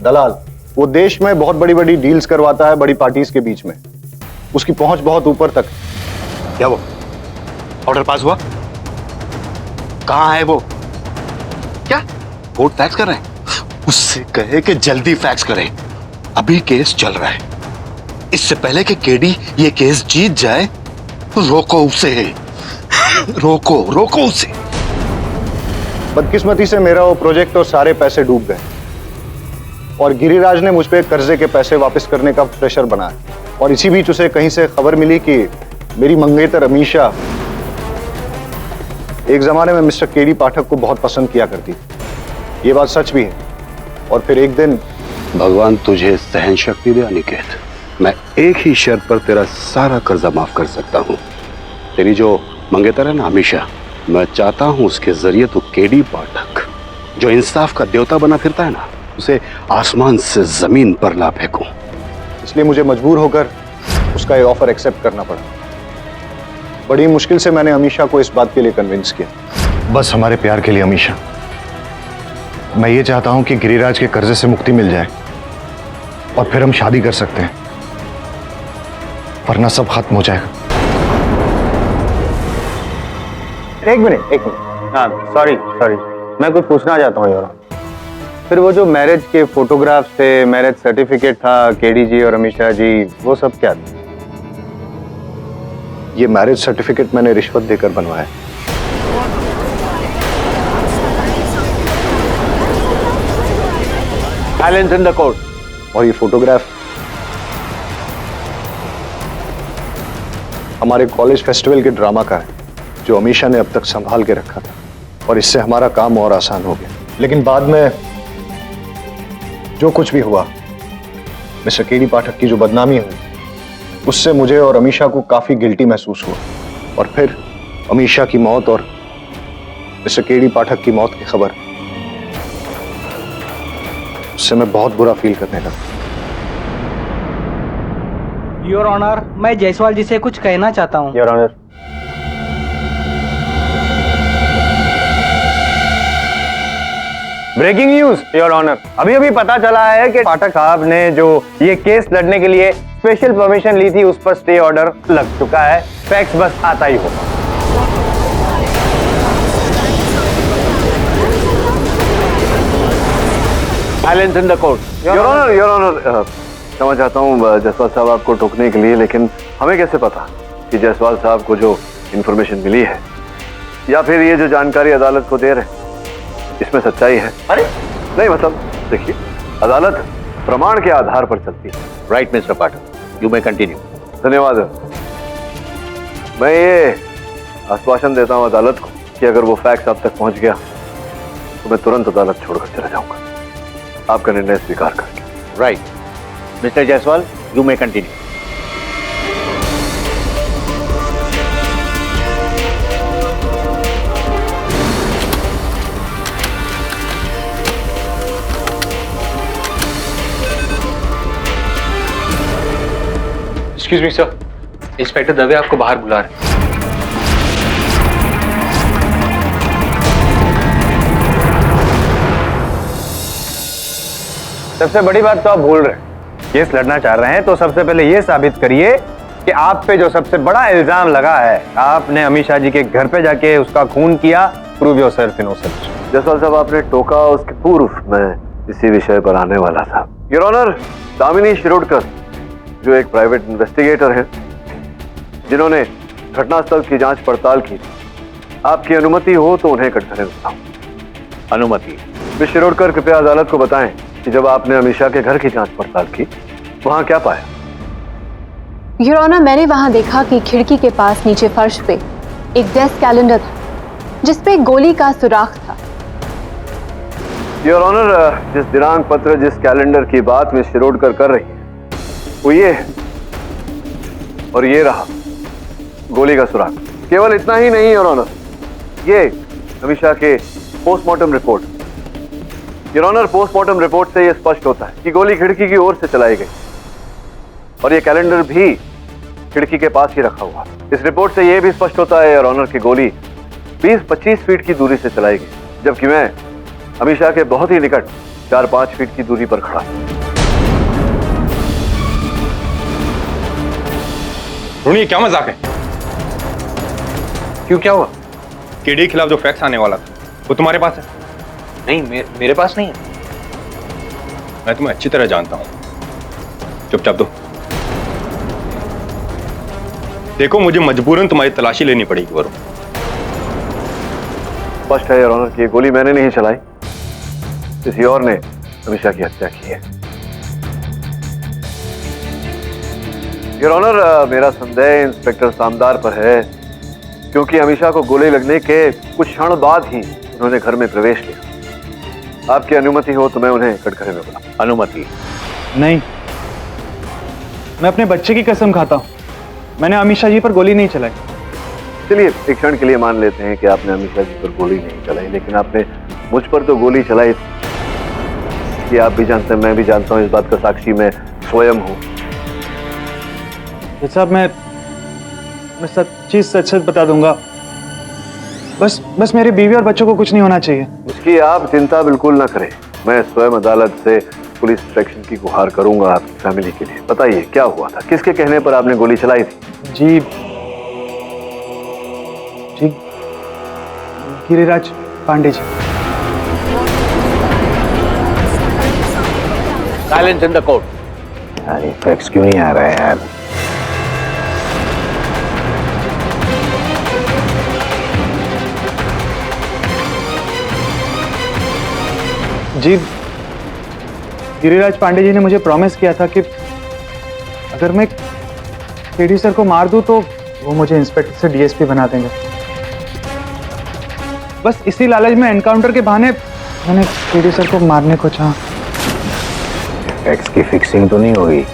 दलाल। वो देश में बहुत बड़ी बड़ी डील्स करवाता है बड़ी पार्टीज के बीच में। उसकी पहुंच बहुत ऊपर तक। क्या वो ऑर्डर पास हुआ? कहां है वो? क्या कोर्ट फैक्स कर रहे हैं? उससे कहे कि जल्दी फैक्स करे, अभी केस चल रहा है। इससे पहले कि केडी ये केस जीत जाए, रोको उसे, रोको उसे। बदकिस्मती से मेरा वो प्रोजेक्ट और सारे पैसे डूब गए और गिरिराज ने मुझ पे कर्जे के पैसे वापस करने का प्रेशर बनाया। और इसी बीच उसे कहीं से खबर मिली कि मेरी मंगेतर अमीशा एक जमाने में मिस्टर केडी पाठक को बहुत पसंद किया करती थी। ये बात सच भी है। और फिर एक दिन भगवान तुझे सहन शक्ति दे अनिकेत। मैं एक ही शर्त पर तेरा सारा कर्जा माफ कर सकता हूँ। तेरी जो मंगेतर है ना हमेशा, मैं चाहता हूँ उसके जरिए तू केडी पाठक जो इंसाफ का देवता बना फिरता है ना, उसे आसमान से जमीन पर ला फेंकूं। इसलिए मुझे मजबूर होकर उसका ये ऑफर एक्सेप्ट करना पड़ा। बड़ी मुश्किल से मैंने अमीशा को इस बात के लिए कन्विंस किया। बस हमारे प्यार के लिए अमीशा, मैं ये चाहता हूं कि गिरिराज के कर्जे से मुक्ति मिल जाए और फिर हम शादी कर सकते हैं, वरना सब खत्म हो जाएगा। एक मिनट। हाँ सॉरी, मैं कुछ पूछना चाहता हूँ यार। फिर वो जो मैरिज के फोटोग्राफ्स थे, मैरिज सर्टिफिकेट था, केडी जी और अमीशा जी, वो सब क्या था? ये मैरिज सर्टिफिकेट मैंने रिश्वत देकर बनवाया। Silence in the court. और ये फोटोग्राफ हमारे कॉलेज फेस्टिवल के ड्रामा का है, जो अमीशा ने अब तक संभाल के रखा था, और इससे हमारा काम और आसान हो गया। लेकिन बाद में जो कुछ भी हुआ, मिस्टर केडी पाठक की जो बदनामी हुई, उससे मुझे और अमीशा को काफी गिल्टी महसूस हुआ। और फिर अमीशा की मौत और मिस्टर केडी पाठक की मौत की खबर, उससे मैं बहुत बुरा फील करने लगा। योर ऑनर, मैं जायसवाल जी से कुछ कहना चाहता हूँ। Your honour. Breaking news your honour, अभी पता चला है कि पाठक साहब ने जो ये केस लड़ने के लिए स्पेशल परमिशन ली थी, उस पर स्टे ऑर्डर लग चुका है। फैक्स बस आता ही होगा। Silence in the court. Your honour, क्षमा चाहता हूँ जायसवाल साहब आपको टोकने के लिए, लेकिन हमें कैसे पता कि जायसवाल साहब को जो इन्फॉर्मेशन मिली है या फिर ये जो जानकारी अदालत को दे रहे हैं, इसमें सच्चाई है? अरे नहीं, मतलब देखिए, अदालत प्रमाण के आधार पर चलती है। Right mister Pathak, you may continue. धन्यवाद। मैं ये आश्वासन देता हूँ अदालत को कि अगर वो फैक्स आप तक पहुंच गया तो मैं तुरंत अदालत छोड़कर चला जाऊंगा, आपका निर्णय स्वीकार करके। Right mister Jaiswal, you may continue. Excuse me sir, inspector Dave आपको बाहर बुला रहे हैं। सबसे बड़ी बात तो आप भूल रहे हैं। केस लड़ना चाह रहे हैं तो सबसे पहले ये साबित करिए कि आप पे जो सबसे बड़ा इल्जाम लगा है, आपने अमीशा जी के घर पे जाके उसका खून किया। Prove yourself innocent. जायसवाल साहब, आपने टोका, उसके पूर्व मैं इसी विषय पर आने वाला था। योर ऑनर, दामिनी शिरोडकर जो एक प्राइवेट इन्वेस्टिगेटर हैं, जिन्होंने घटनास्थल की जांच पड़ताल की, आपकी अनुमति हो तो उन्हें कटघरे बताऊं। अनुमति? मिस शिरोडकर, कृपया अदालत को बताएं कि जब आपने अमीशा के घर की जांच पड़ताल की, वहां क्या पाया? योर ऑनर, मैंने वहां देखा कि खिड़की के पास नीचे फर्श पे एक डेस्क कैलेंडर था जिसपे गोली का सुराख था। योर ऑनर, जिस दिनांक पत्र, जिस कैलेंडर की बात मिस शिरोडकर कर रही है, वो ये है, और ये रहा गोली का सुराग। केवल इतना ही नहीं योर ऑनर, ये अमीशा के postmortem report. Your honour, postmortem report से यह स्पष्ट होता है कि गोली खिड़की की ओर से चलाई गई, और ये कैलेंडर भी खिड़की के पास ही रखा हुआ। इस रिपोर्ट से यह भी स्पष्ट होता है योर ऑनर की गोली 20-25 फीट की दूरी से चलाई गई, जबकि मैं अमीशा के बहुत ही निकट 4-5 फीट की दूरी पर खड़ा। रोनी, क्या मजाक है? क्यों, क्या हुआ? केडी के खिलाफ जो फैक्स आने वाला था वो तुम्हारे पास है? नहीं, मेरे पास नहीं है। मैं तुम्हें अच्छी तरह जानता हूं। चुपचाप दो। देखो, मुझे मजबूरन तुम्हारी तलाशी लेनी पड़ेगी वरुण। स्पष्ट है योर ऑनर कि गोली मैंने नहीं चलाई, किसी और ने अमीशा की हत्या की है। योर ऑनर, मेरा संदेह इंस्पेक्टर सामदार पर है, क्योंकि अमीशा को गोली लगने के कुछ क्षण बाद ही उन्होंने घर में प्रवेश किया। आपकी अनुमति हो तो मैं उन्हें कटघरे में बुला। अनुमति? नहीं, मैं अपने बच्चे की कसम खाता हूँ, मैंने अमीशा जी पर गोली नहीं चलाई। चलिए एक क्षण के लिए मान लेते हैं कि आपने अमीशा जी पर गोली नहीं चलाई, लेकिन आपने मुझ पर तो गोली चलाई। कि आप भी जानते हैं, मैं भी जानता हूँ, इस बात का साक्षी मैं स्वयं हूँ। साहब मैं सच्ची सच बता दूंगा, बस मेरी बीवी और बच्चों को कुछ नहीं होना चाहिए। उसकी आप चिंता बिल्कुल ना करें, मैं स्वयं अदालत से पुलिस प्रोटेक्शन की गुहार करूंगा आपकी फैमिली के लिए। बताइए क्या हुआ था, किसके कहने पर आपने गोली चलाई थी? जी Giriraj Pandey ji. Silence in the court. अरे फैक्स क्यों नहीं आ रहा है यार? जी गिरिराज पांडे जी ने मुझे प्रॉमिस किया था कि अगर मैं केडी सर को मार दूं तो वो मुझे इंस्पेक्टर से डीएसपी बना देंगे। बस इसी लालच में एनकाउंटर के बहाने मैंने केडी सर को मारने को चाहा। फैक्स की फिक्सिंग तो नहीं होगी?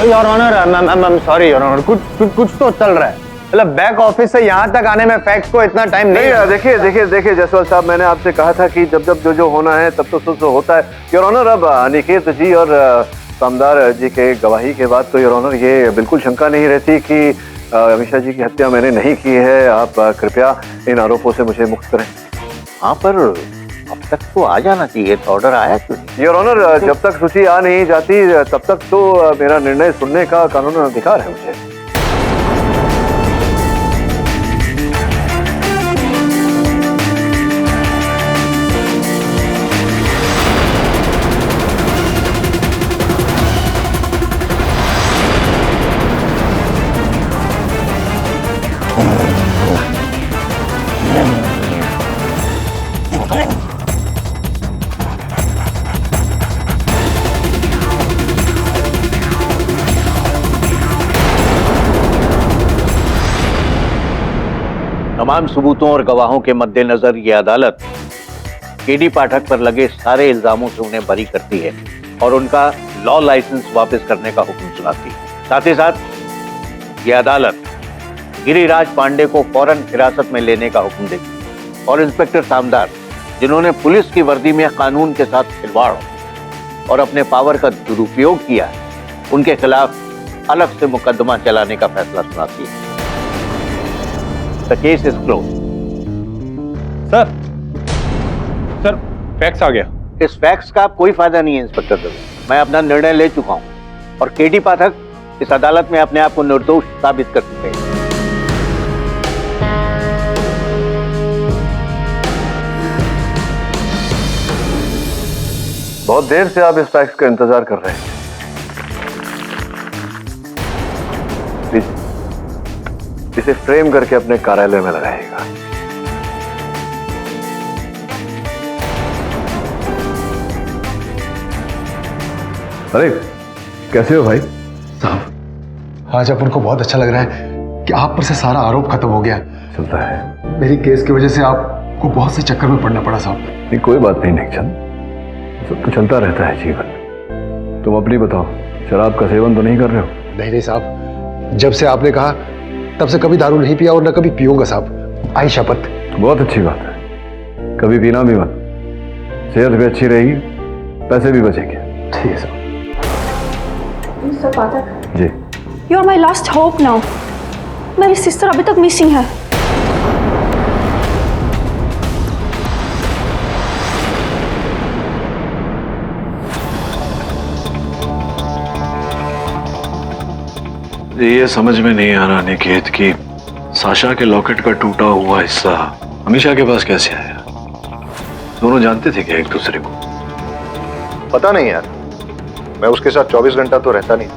Your honour, I'm sorry your honour, कुछ तो चल रहा है। मतलब बैक ऑफिस से यहाँ तक आने में फैक्स को इतना टाइम नहीं। देखिए जायसवाल साहब, मैंने आपसे कहा था कि जब जो होना है तब तो सुध होता है। योर ऑनर, अब अनिकेत जी और सामदार जी के गवाही के बाद तो योर ऑनर ये बिल्कुल शंका नहीं रहती कि अमीशा जी की हत्या मैंने नहीं की है। आप कृपया इन आरोपों से मुझे मुक्त करें। हाँ, पर अब तक तो आ जाना चाहिए, तो ऑर्डर आया क्यों नहीं? योर ऑनर, जब तक सूची आ नहीं जाती तब तक तो मेरा निर्णय सुनने का कानूनी अधिकार है मुझे। तमाम सबूतों और गवाहों के मद्देनजर ये अदालत केडी पाठक पर लगे सारे इल्जामों से उन्हें बरी करती है और उनका लॉ लाइसेंस वापस करने का हुक्म सुनाती है। साथ ही साथ ये अदालत गिरिराज पांडे को फौरन हिरासत में लेने का हुक्म देती और इंस्पेक्टर सामदार, जिन्होंने पुलिस की वर्दी में कानून के साथ खिलवाड़ और अपने पावर का दुरुपयोग किया, उनके खिलाफ अलग से मुकदमा चलाने का फैसला सुनाती है। The case is closed. Sir fax आ गया। इस फैक्स का कोई फायदा नहीं है इंस्पेक्टर दवे, मैं अपना निर्णय ले चुका हूं और केडी पाठक इस अदालत में अपने आप को निर्दोष साबित कर चुके हैं। बहुत देर से आप इस फैक्स का इंतजार कर रहे हैं। प्लीज इसे फ्रेम करके अपने कार्यालय में लगाइएगा। अरे कैसे हो भाई साहब? आज अपन को बहुत अच्छा लग रहा है कि आप पर से सारा आरोप खत्म हो गया। चलता है, मेरी केस की वजह से आपको बहुत से चक्कर में पड़ना पड़ा साहब। नहीं कोई बात नहीं निकचंद, सब तो चलता रहता है जीवन। तुम अपनी बताओ, शराब का सेवन तो नहीं कर रहे हो? नहीं साहब, जब से आपने कहा तब से कभी दारू नहीं पिया और न कभी पीऊंगा साहब, आई शपथ। बहुत अच्छी बात है, कभी पीना भी मत, सेहत भी अच्छी रहेगी, पैसे भी बचेंगे। ठीक है sir. Mister Pathak, ji you are my last hope now. मेरी सिस्टर अभी तक मिसिंग है। ये समझ में नहीं आ रहा निकेत कि साशा के लॉकेट का टूटा हुआ हिस्सा अमीशा के पास कैसे आया? दोनों जानते थे क्या एक दूसरे को? पता नहीं यार, मैं उसके साथ 24 घंटा तो रहता नहीं।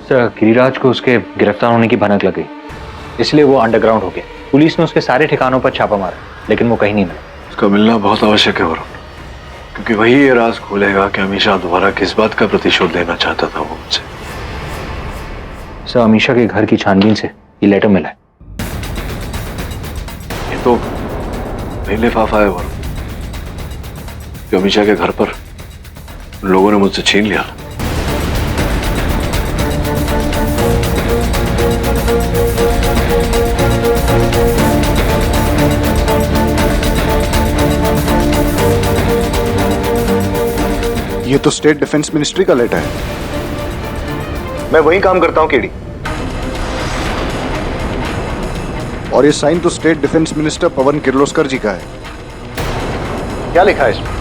सर गिरिराज को उसके गिरफ्तार होने की भनक लग गई, इसलिए वो अंडरग्राउंड हो गया। पुलिस ने उसके सारे ठिकानों पर छापा मारा, लेकिन वो कहीं नहीं मिला। उसका मिलना बहुत आवश्यक है वरुण, क्योंकि वही ये राज खोलेगा कि अमीशा दोबारा किस बात का प्रतिशोध लेना चाहता था वो मुझसे। सर अमीशा के घर की छानबीन से ये लेटर मिला है। ये तो नई लिफाफा है वरुण, जो अमीशा के घर पर लोगों ने मुझसे छीन लिया। ये तो स्टेट डिफेंस मिनिस्ट्री का लेटर है। मैं वहीं काम करता हूं केडी, और ये साइन तो स्टेट डिफेंस मिनिस्टर पवन किर्लोस्कर जी का है। क्या लिखा है इसमें?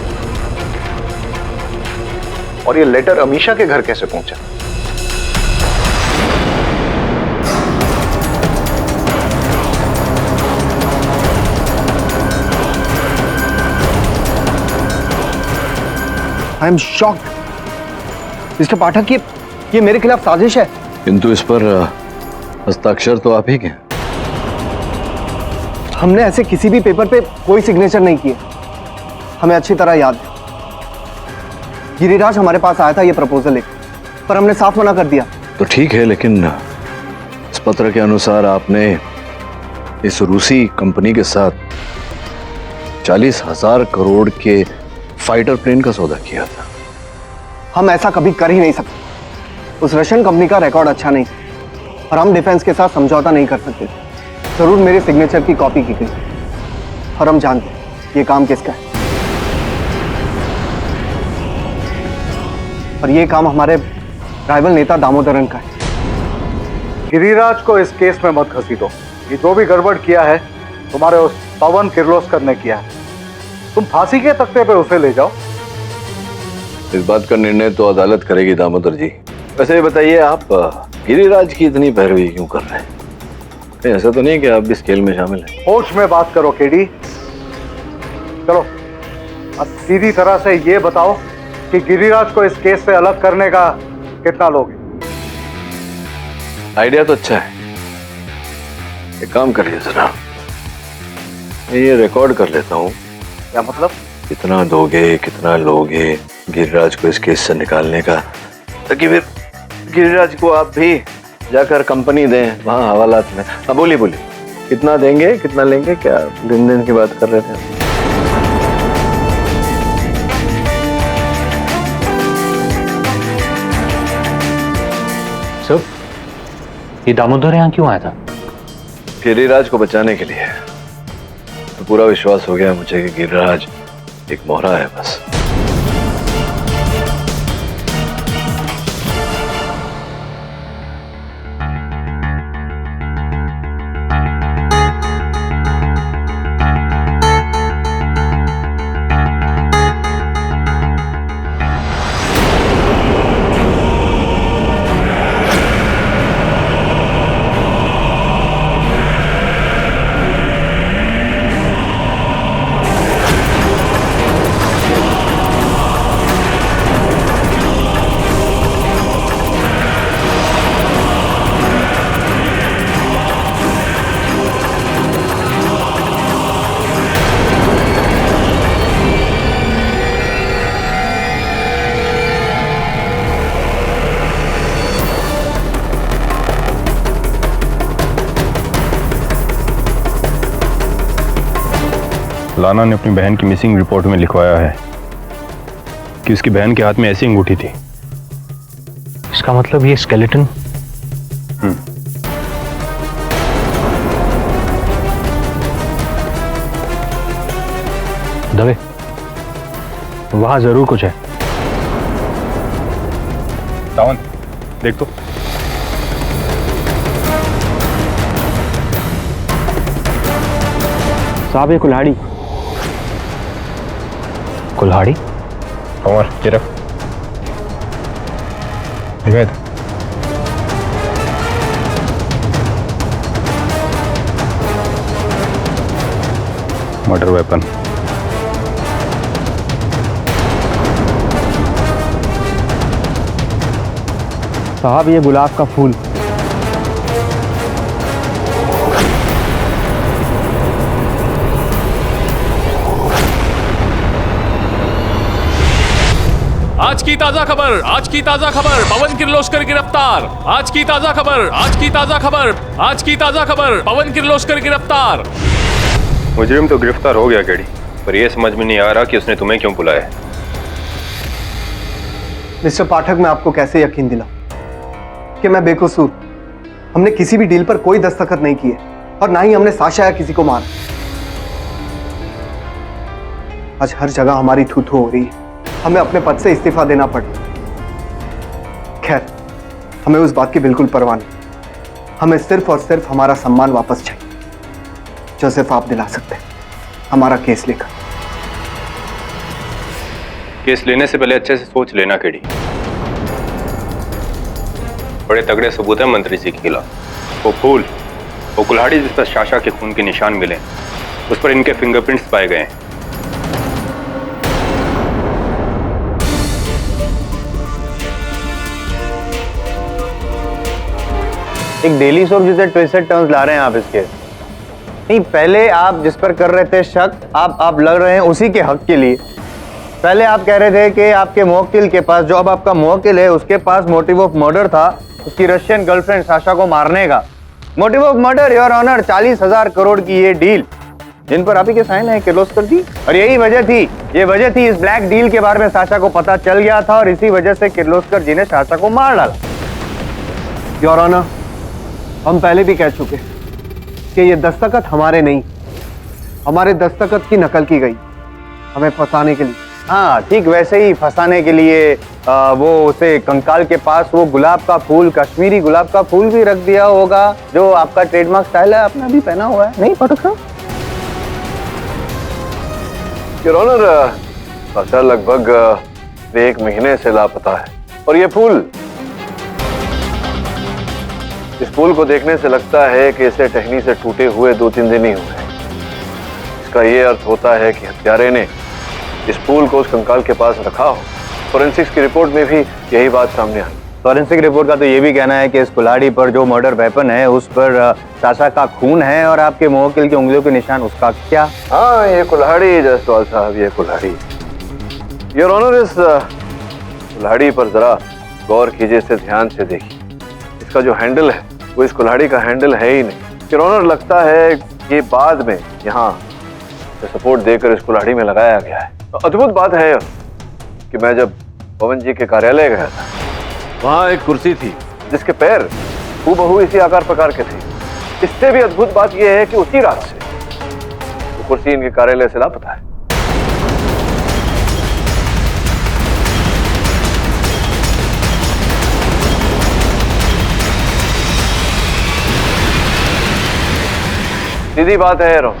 और ये लेटर अमीशा के घर कैसे पहुंचा? आई एम शॉक्ड मिस्टर पाठक, ये मेरे खिलाफ साजिश है। किंतु इस पर हस्ताक्षर तो आप ही के हैं। हमने ऐसे किसी भी पेपर पे कोई सिग्नेचर नहीं किए। हमें अच्छी तरह याद है, गिरिराज हमारे पास आया था ये प्रपोजल लेकर, पर हमने साफ मना कर दिया। तो ठीक है, लेकिन इस पत्र के अनुसार आपने इस रूसी कंपनी के साथ 40,000 करोड़ के फाइटर प्लेन का सौदा किया था। हम ऐसा कभी कर ही नहीं सकते। उस रशियन कंपनी का रिकॉर्ड अच्छा नहीं, और हम डिफेंस के साथ समझौता नहीं कर सकते। जरूर मेरे सिग्नेचर की कॉपी की गई, और हम जानते हैं ये काम किसका है। और ये काम हमारे राइवल नेता दामोदरन का है। गिरिराज को इस केस में मत घसीटो। ये जो भी गड़बड़ किया है तुम्हारे उस पवन किर्लोस्कर ने किया है। तुम फांसी के तख्ते पे उसे ले जाओ। इस बात का निर्णय तो अदालत करेगी दामोदर जी। वैसे ये बताइए, आप गिरिराज की इतनी पैरवी क्यों कर रहे हैं? ऐसा तो नहीं कि आप भी इस खेल में शामिल हैं? होश में बात करो केडी। चलो अब सीधी तरह से ये बताओ कि गिरिराज को इस केस से अलग करने का कितना लोगे? आइडिया तो अच्छा है, एक काम करिए जरा, मैं ये रिकॉर्ड कर लेता हूँ। क्या मतलब? कितना दोगे, कितना लोगे गिरिराज को इस केस से निकालने का, ताकि फिर गिरिराज को आप भी जाकर कंपनी दें वहां हवालात में। हाँ बोलिए बोलिए, कितना देंगे, कितना लेंगे? क्या दिन दिन की बात कर रहे थे? सर ये दामोदर यहाँ क्यों आया था? गिरिराज को बचाने के लिए। तो पूरा विश्वास हो गया मुझे कि गिरिराज एक मोहरा है बस। लाना ने अपनी बहन की मिसिंग रिपोर्ट में लिखवाया है कि उसकी बहन के हाथ में ऐसी अंगूठी थी। इसका मतलब ये स्केलेटन? दवे, वहां जरूर कुछ है। सावंत देख तो। साहब ये कुल्हाड़ी। कुल्हाड़ी? अमर ये रख। विवेद मर्डर वेपन। साहब ये गुलाब का फूल। आज की ताजा खबर, आज की ताजा खबर, पवन किर्लोस्कर गिरफ्तार। आज की ताजा खबर, आज की ताजा खबर, आज की ताजा खबर, पवन किर्लोस्कर गिरफ्तार। मुजरिम तो गिरफ्तार हो गया केडी, पर यह समझ में नहीं आ रहा कि उसने तुम्हें क्यों बुलाया। मिस्टर पाठक, मैं आपको कैसे यकीन दिलाऊं कि मैं बेकसूर। हमने किसी भी डील पर कोई दस्तखत नहीं किए और ना ही हमने साशा या किसी को मारा। आज हर जगह हमारी थू-थू हो रही है, हमें अपने पद से इस्तीफा देना पड़ा। खैर, हमें उस बात की बिल्कुल परवाह नहीं। हमें सिर्फ और सिर्फ हमारा सम्मान वापस चाहिए, जो सिर्फ आप दिला सकते हैं। हमारा केस लेकर। केस लेने से पहले अच्छे से सोच लेना केडी। बड़े तगड़े सबूत हैं मंत्री जी के खिलाफ। वो फूल, वो कुल्हाड़ी जिस पर साशा के खून के निशान मिले, उस पर इनके फिंगरप्रिंट्स पाए गए हैं। एक डेली सोप जिसे ट्विस्टेड टर्न्स ला रहे हैं आप इसके। नहीं, पहले आप जिस पर कर रहे थे शक, आप लड़ रहे हैं उसी के हक के लिए। पहले आप कह रहे थे कि आपके मुवक्किल के पास, जो अब आपका मुवक्किल है, उसके पास मोटिव ऑफ मर्डर था, उसकी रशियन गर्लफ्रेंड साशा को मारने का। Motive of murder, your honour, 40,000 crore की ये डील जिन पर आप ही के साइन है किर्लोस्कर जी। और यही वजह थी, ये वजह थी इस ब्लैक डील के बारे में साशा को पता चल गया था और इसी वजह से किर्लोस्कर जी ने साशा को मार डाला। योर ऑनर, हम पहले भी कह चुके कि ये दस्तखत हमारे नहीं, हमारे दस्तखत की नकल की गई हमें फंसाने के लिए। हाँ, ठीक वैसे ही फंसाने के लिए वो उसे कंकाल के पास वो गुलाब का फूल, कश्मीरी गुलाब का फूल भी रख दिया होगा, जो आपका ट्रेडमार्क स्टाइल है, आपने भी पहना हुआ है। नहीं पाठक साहब? योर ऑनर, साशा लगभग 1 महीने से लापता है और ये फूल, इस फूल को देखने से लगता है कि इसे टहनी से टूटे हुए 2-3 दिन ही हुए। इसका ये अर्थ होता है कि हत्यारे ने इस फूल को उस कंकाल के पास रखा हो। फोरेंसिक्स की रिपोर्ट में भी यही बात सामने आई। फॉरेंसिक रिपोर्ट का तो ये भी कहना है कि इस कुल्हाड़ी पर जो मर्डर वेपन है उस पर साशा का खून है और आपके मुवक्किल की उंगलियों के निशान उसका क्या? हाँ, ये कुल्हाड़ी जयसवाल साहब, ये कुल्हाड़ी। योर ऑनर, इस कुल्हाड़ी पर जरा गौर कीजिए, इसे ध्यान से देखिए। इसका जो हैंडल है वो इस कुल्हाड़ी का हैंडल है ही नहीं। योर ऑनर, लगता है ये बाद में यहाँ सपोर्ट देकर इस कुल्हाड़ी में लगाया गया है। तो अद्भुत बात है कि मैं जब पवन जी के कार्यालय गया था, वहाँ एक कुर्सी थी जिसके पैर हूबहू इसी आकार प्रकार के थे। इससे भी अद्भुत बात यह है कि उसी रात से वो कुर्सी इनके कार्यालय से लापता है। सीधी बात है रो,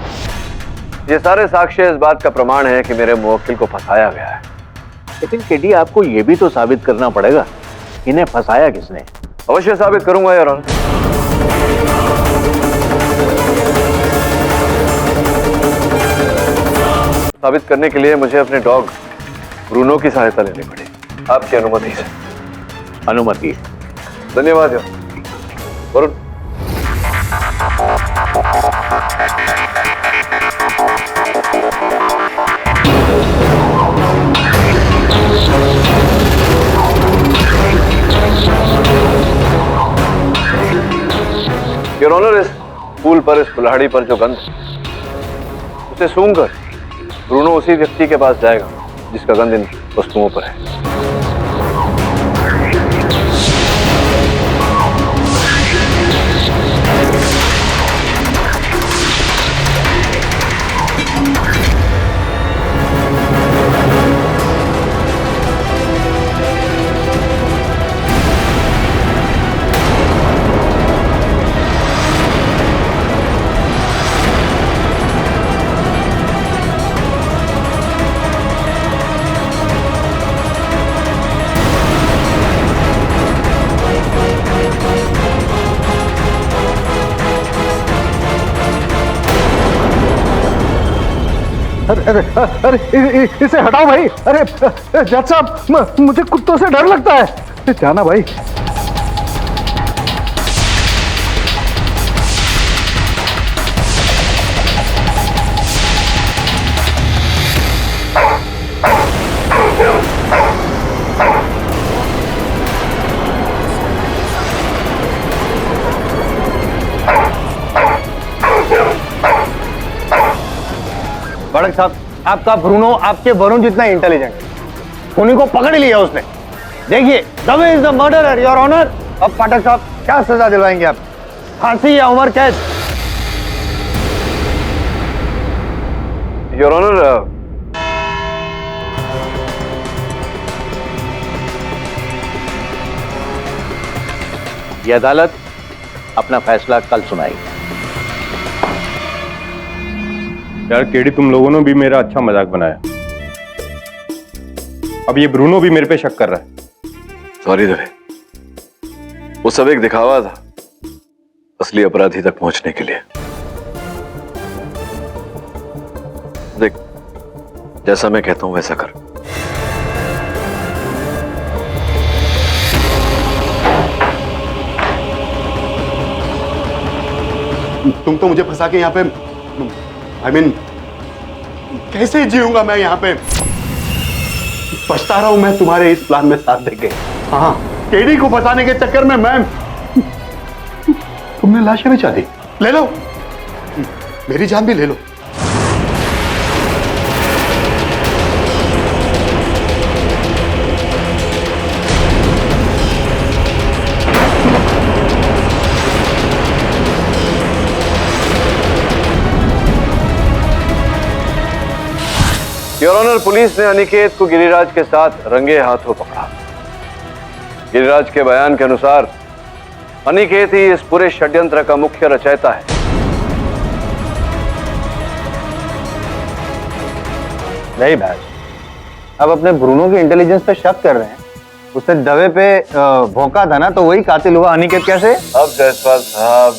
ये सारे साक्ष्य इस बात का प्रमाण है कि मेरे मुवक्किल को फंसाया गया है। लेकिन केडी, आपको ये भी तो साबित करना पड़ेगा इन्हें फंसाया किसने। अवश्य साबित करूंगा यार। साबित करने के लिए मुझे अपने डॉग ब्रूनो की सहायता लेनी पड़ेगी, आपकी अनुमति से। अनुमति? धन्यवाद यार वरुण। योर ऑनर, इस फूल पर, इस कुल्हाड़ी पर जो गंध, उसे सूंघकर ब्रूनो उसी व्यक्ति के पास जाएगा जिसका गंध इन वस्तुओं पर है। अरे इसे हटाओ भाई। अरे जज साहब, मुझे कुत्तों से डर लगता है। जाना भाई। पाठक साहब, आपका ब्रूनो आपके वरुण जितना इंटेलिजेंट है। उन्हीं को पकड़ लिया उसने। देखिए, Dave is the murderer, your honour. अब पाठक साहब क्या सजा दिलवाएंगे आप? फांसी या उम्र कैद? योर ऑनर, ये अदालत अपना फैसला कल सुनाएगी। यार केडी, तुम लोगों ने भी मेरा अच्छा मजाक बनाया। अब ये ब्रूनो भी मेरे पे शक कर रहा है। सॉरी दवे, वो सब एक दिखावा था असली अपराधी तक पहुंचने के लिए। देख, जैसा मैं कहता हूं वैसा कर। तुम तो मुझे फंसा के यहाँ पे, I mean, कैसे जीऊंगा मैं यहाँ पे? पछता रहा हूं मैं तुम्हारे इस प्लान में साथ देके। हाँ, केडी को फंसाने के चक्कर में मैं, तुमने लाशें बचा दी। ले लो, मेरी जान भी ले लो। योर ऑनर, पुलिस ने अनिकेत को गिरिराज के साथ रंगे हाथों पकड़ा। गिरिराज के बयान के अनुसार अनिकेत ही इस पूरे षड्यंत्र का मुख्य रचयिता है। नहीं भाई, अब अपने ब्रूनो के इंटेलिजेंस पे शक कर रहे हैं। उसने दवे पे भौंका था ना, तो वही कातिल हुआ। अनिकेत कैसे? अब जायसवाल साहब,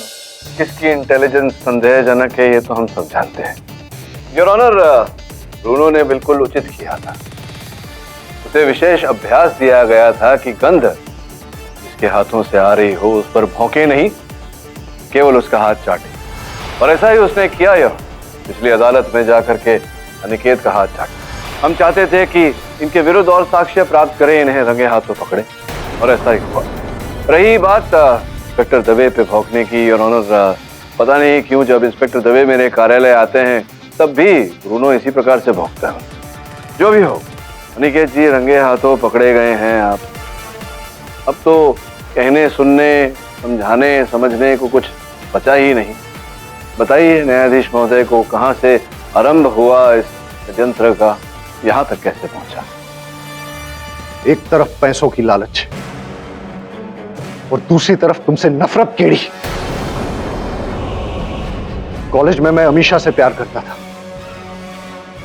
किसकी इंटेलिजेंस संदेहजनक है ये तो हम सब जानते हैं। योर ऑनर, ब्रूनो ने बिल्कुल उचित किया था। उसे विशेष अभ्यास दिया गया था कि गंध जिसके हाथों से आ रही हो उस पर भौंके नहीं, केवल उसका हाथ चाटे। और ऐसा ही उसने किया। यह पिछली अदालत में जाकर के अनिकेत का हाथ चाटा। हम चाहते थे कि इनके विरुद्ध और साक्ष्य प्राप्त करें, इन्हें रंगे हाथों पकड़े, और ऐसा ही हुआ। रही बात इंस्पेक्टर दवे पे भौंकने की, योर ऑनर, पता नहीं क्यों जब इंस्पेक्टर दवे मेरे कार्यालय आते हैं तब भी ब्रूनो इसी प्रकार से भौंकता है। जो भी हो, अनिकेत जी रंगे हाथों पकड़े गए हैं। आप अब तो कहने, सुनने, समझाने, समझने को कुछ बचा ही नहीं। बताइए न्यायाधीश महोदय को, कहां से आरंभ हुआ इस षड्यंत्र का, यहां तक कैसे पहुंचा? एक तरफ पैसों की लालच और दूसरी तरफ तुमसे नफरत। केडी, कॉलेज में मैं अमीशा से प्यार करता था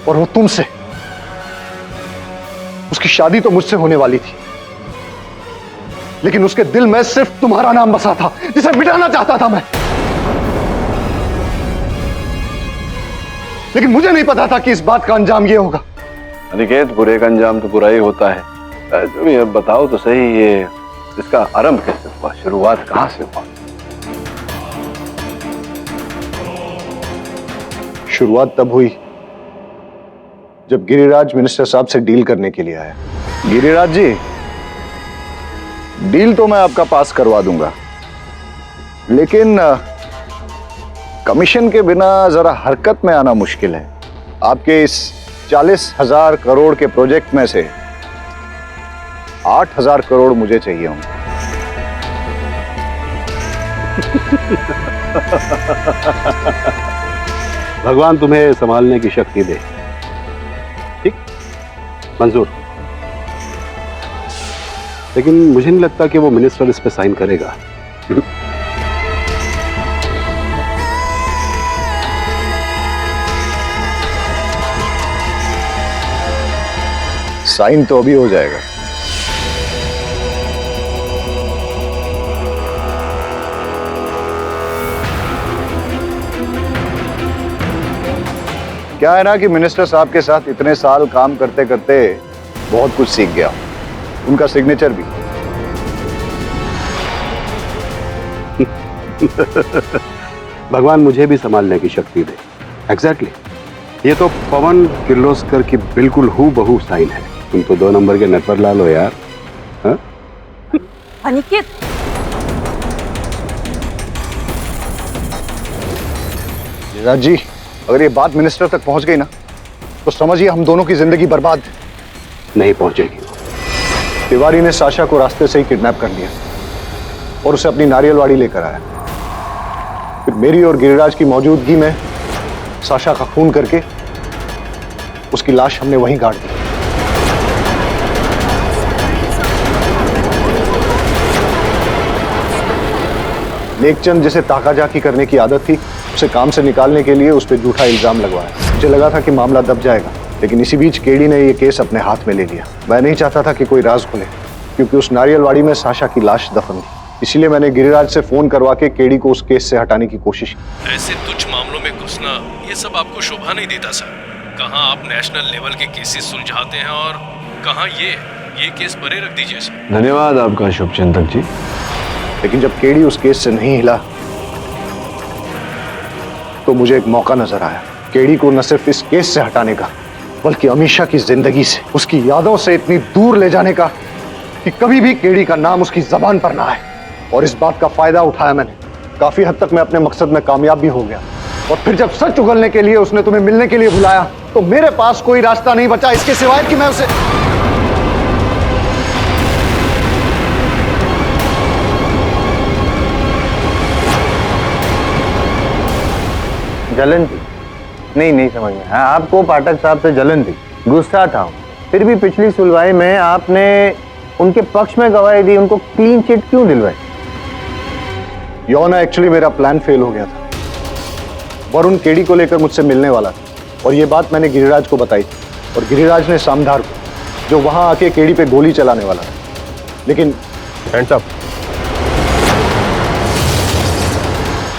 और वो तुमसे। उसकी शादी तो मुझसे होने वाली थी, लेकिन उसके दिल में सिर्फ तुम्हारा नाम बसा था, जिसे मिटाना चाहता था मैं। लेकिन मुझे नहीं पता था कि इस बात का अंजाम ये होगा। अनिकेत, बुरे का अंजाम तो बुरा ही होता है। तुम ये बताओ तो सही, ये इसका आरंभ कैसे हुआ? शुरुआत कहां से हुआ? शुरुआत तब हुई जब गिरिराज मिनिस्टर साहब से डील करने के लिए आया। गिरिराज जी, डील तो मैं आपका पास करवा दूंगा, लेकिन कमीशन के बिना जरा हरकत में आना मुश्किल है। आपके इस 40,000 करोड़ के प्रोजेक्ट में से 8,000 करोड़ मुझे चाहिए होंगे। भगवान तुम्हें संभालने की शक्ति दे। ठीक, मंजूर। लेकिन मुझे नहीं लगता कि वो मिनिस्टर इस पे साइन करेगा। साइन तो अभी हो जाएगा। क्या है ना कि मिनिस्टर साहब के साथ इतने साल काम करते करते बहुत कुछ सीख गया। उनका सिग्नेचर भी। भगवान मुझे भी संभालने की शक्ति दे। एग्जैक्टली, ये तो पवन किर्लोस्कर की बिल्कुल हूबहू साइन है। तुम तो 2 नंबर के नटवर लाल हो यार। हाँ? अनिकेत, गिरिराज जी, अगर ये बात मिनिस्टर तक पहुंच गई ना, तो समझिए हम दोनों की जिंदगी बर्बाद नहीं पहुंचेगी। तिवारी ने साशा को रास्ते से ही किडनैप कर लिया और उसे अपनी नारियलवाड़ी लेकर आया। फिर मेरी और गिरिराज की मौजूदगी में साशा का खून करके उसकी लाश हमने वहीं गाड़ दी। लेखचंद जिसे ताकाजाकी करने की आदत थी, उसे काम से निकालने के लिए उस पर झूठा इल्जाम लगवाया। मुझे लगा था कि मामला दब जाएगा, लेकिन इसी बीच केडी ने यह केस अपने हाथ में ले लिया। मैं नहीं चाहता था कि कोई राज खुले, क्योंकि उस नारियलवाड़ी में साशा की लाश दफन थी। इसीलिए मैंने गिरिराज से फोन करवा के केडी को उस केस से हटाने की कोशिश की। ऐसे तुच्छ मामलों में घुसना ये सब आपको शोभा नहीं देता सर। कहाँ आप नेशनल लेवल के केसेस सुलझाते हैं और कहाँ ये केस परे रख दीजिए सर। धन्यवाद आपका शुभचिंतक जी। लेकिन जब केडी उस केस से नहीं हिला तो मुझे एक मौका नजर आया केडी को न सिर्फ इस केस से हटाने का, बल्कि अमीशा की जिंदगी से, उसकी यादों से इतनी दूर ले जाने का कि कभी भी केडी का नाम उसकी जबान पर ना आए। और इस बात का फायदा उठाया मैंने। काफी हद तक मैं अपने मकसद में कामयाब भी हो गया। और फिर जब सच उगलने के लिए उसने तुम्हें मिलने के लिए बुलाया तो मेरे पास कोई रास्ता नहीं बचा इसके सिवाय कि मैं उसे जलन थी। नहीं समझ में। हाँ, आपको पाठक साहब से जलन थी, गुस्सा था। फिर भी पिछली सुनवाई में आपने उनके पक्ष में गवाही दी, उनको क्लीन चिट क्यों दिलवाई? यौना एक्चुअली मेरा प्लान फेल हो गया था। वरुण केडी को लेकर मुझसे मिलने वाला था और ये बात मैंने गिरिराज को बताई थी। और गिरिराज ने सामधार को, जो वहां आके केडी पे गोली चलाने वाला था। लेकिन हैंड्स अप।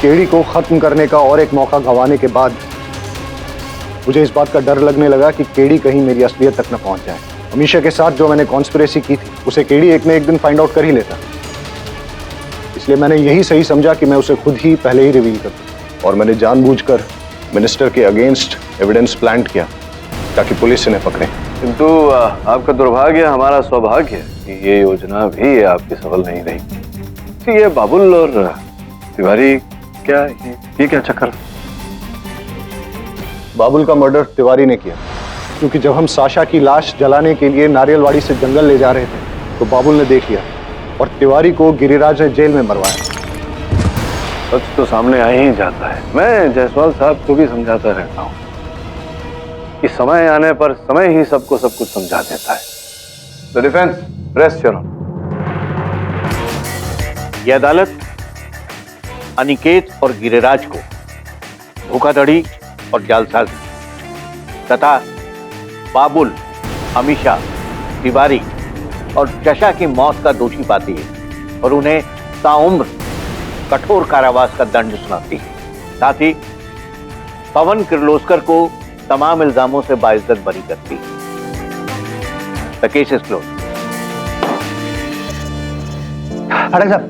केडी को खत्म करने का और एक मौका गंवाने के बाद मुझे इस बात का डर लगने लगा कि केडी कहीं मेरी असलियत तक न पहुंच जाए। अमीशा के साथ जो मैंने कॉन्स्पिरेसी की थी उसे केडी एक न एक दिन फाइंड आउट कर ही लेता। इसलिए मैंने यही सही समझा कि मैं उसे खुद ही पहले ही रिवील कर दूं। और मैंने जानबूझकर मिनिस्टर के अगेंस्ट एविडेंस प्लांट किया ताकि पुलिस इन्हें पकड़े। किंतु आपका दुर्भाग्य हमारा सौभाग्य है कि ये योजना भी आपकी सफल नहीं रही। ये बाबुल और तिवारी क्या ये क्या चक्कर? बाबुल का मर्डर तिवारी ने किया, क्योंकि जब हम साशा की लाश जलाने के लिए नारियलवाड़ी से जंगल ले जा रहे थे तो बाबुल ने देख लिया और तिवारी को गिरिराज ने जेल में मरवाया। सच तो सामने आ ही जाता है। मैं जायसवाल साहब को भी समझाता रहता हूँ कि समय आने पर समय ही सबको सब कुछ समझा देता है। The defence, rest your honour. यह अदालत अनिकेत और गिरिराज को धोखाधड़ी और जालसाजी तथा बाबुल, अमीशा, तिवारी और चशा की मौत का दोषी पाती है और उन्हें ताउम्र कठोर कारावास का दंड सुनाती है। साथ ही पवन किर्लोस्कर को तमाम इल्जामों से बाइज्जत बरी करती है। The case is close. Pathak साहब,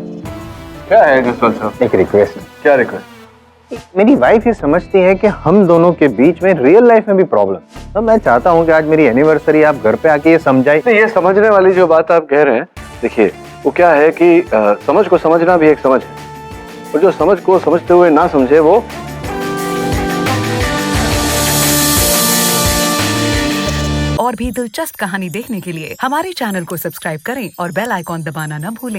क्या है जसवाल साहब? एक रिक्वेस्ट। क्या रिक्वेस्ट? मेरी वाइफ ये समझती है कि हम दोनों के बीच में रियल लाइफ में भी प्रॉब्लम, तो मैं चाहता हूँ कि आज मेरी एनिवर्सरी आप घर पे आके ये समझाइए। ये समझने वाली जो बात आप कह रहे हैं, देखिए वो क्या है कि समझ को समझना भी एक समझ है, और जो समझ को समझते हुए ना समझे वो और भी दिलचस्प कहानी देखने के लिए हमारे चैनल को सब्सक्राइब करें और बेल आइकॉन दबाना न भूलें।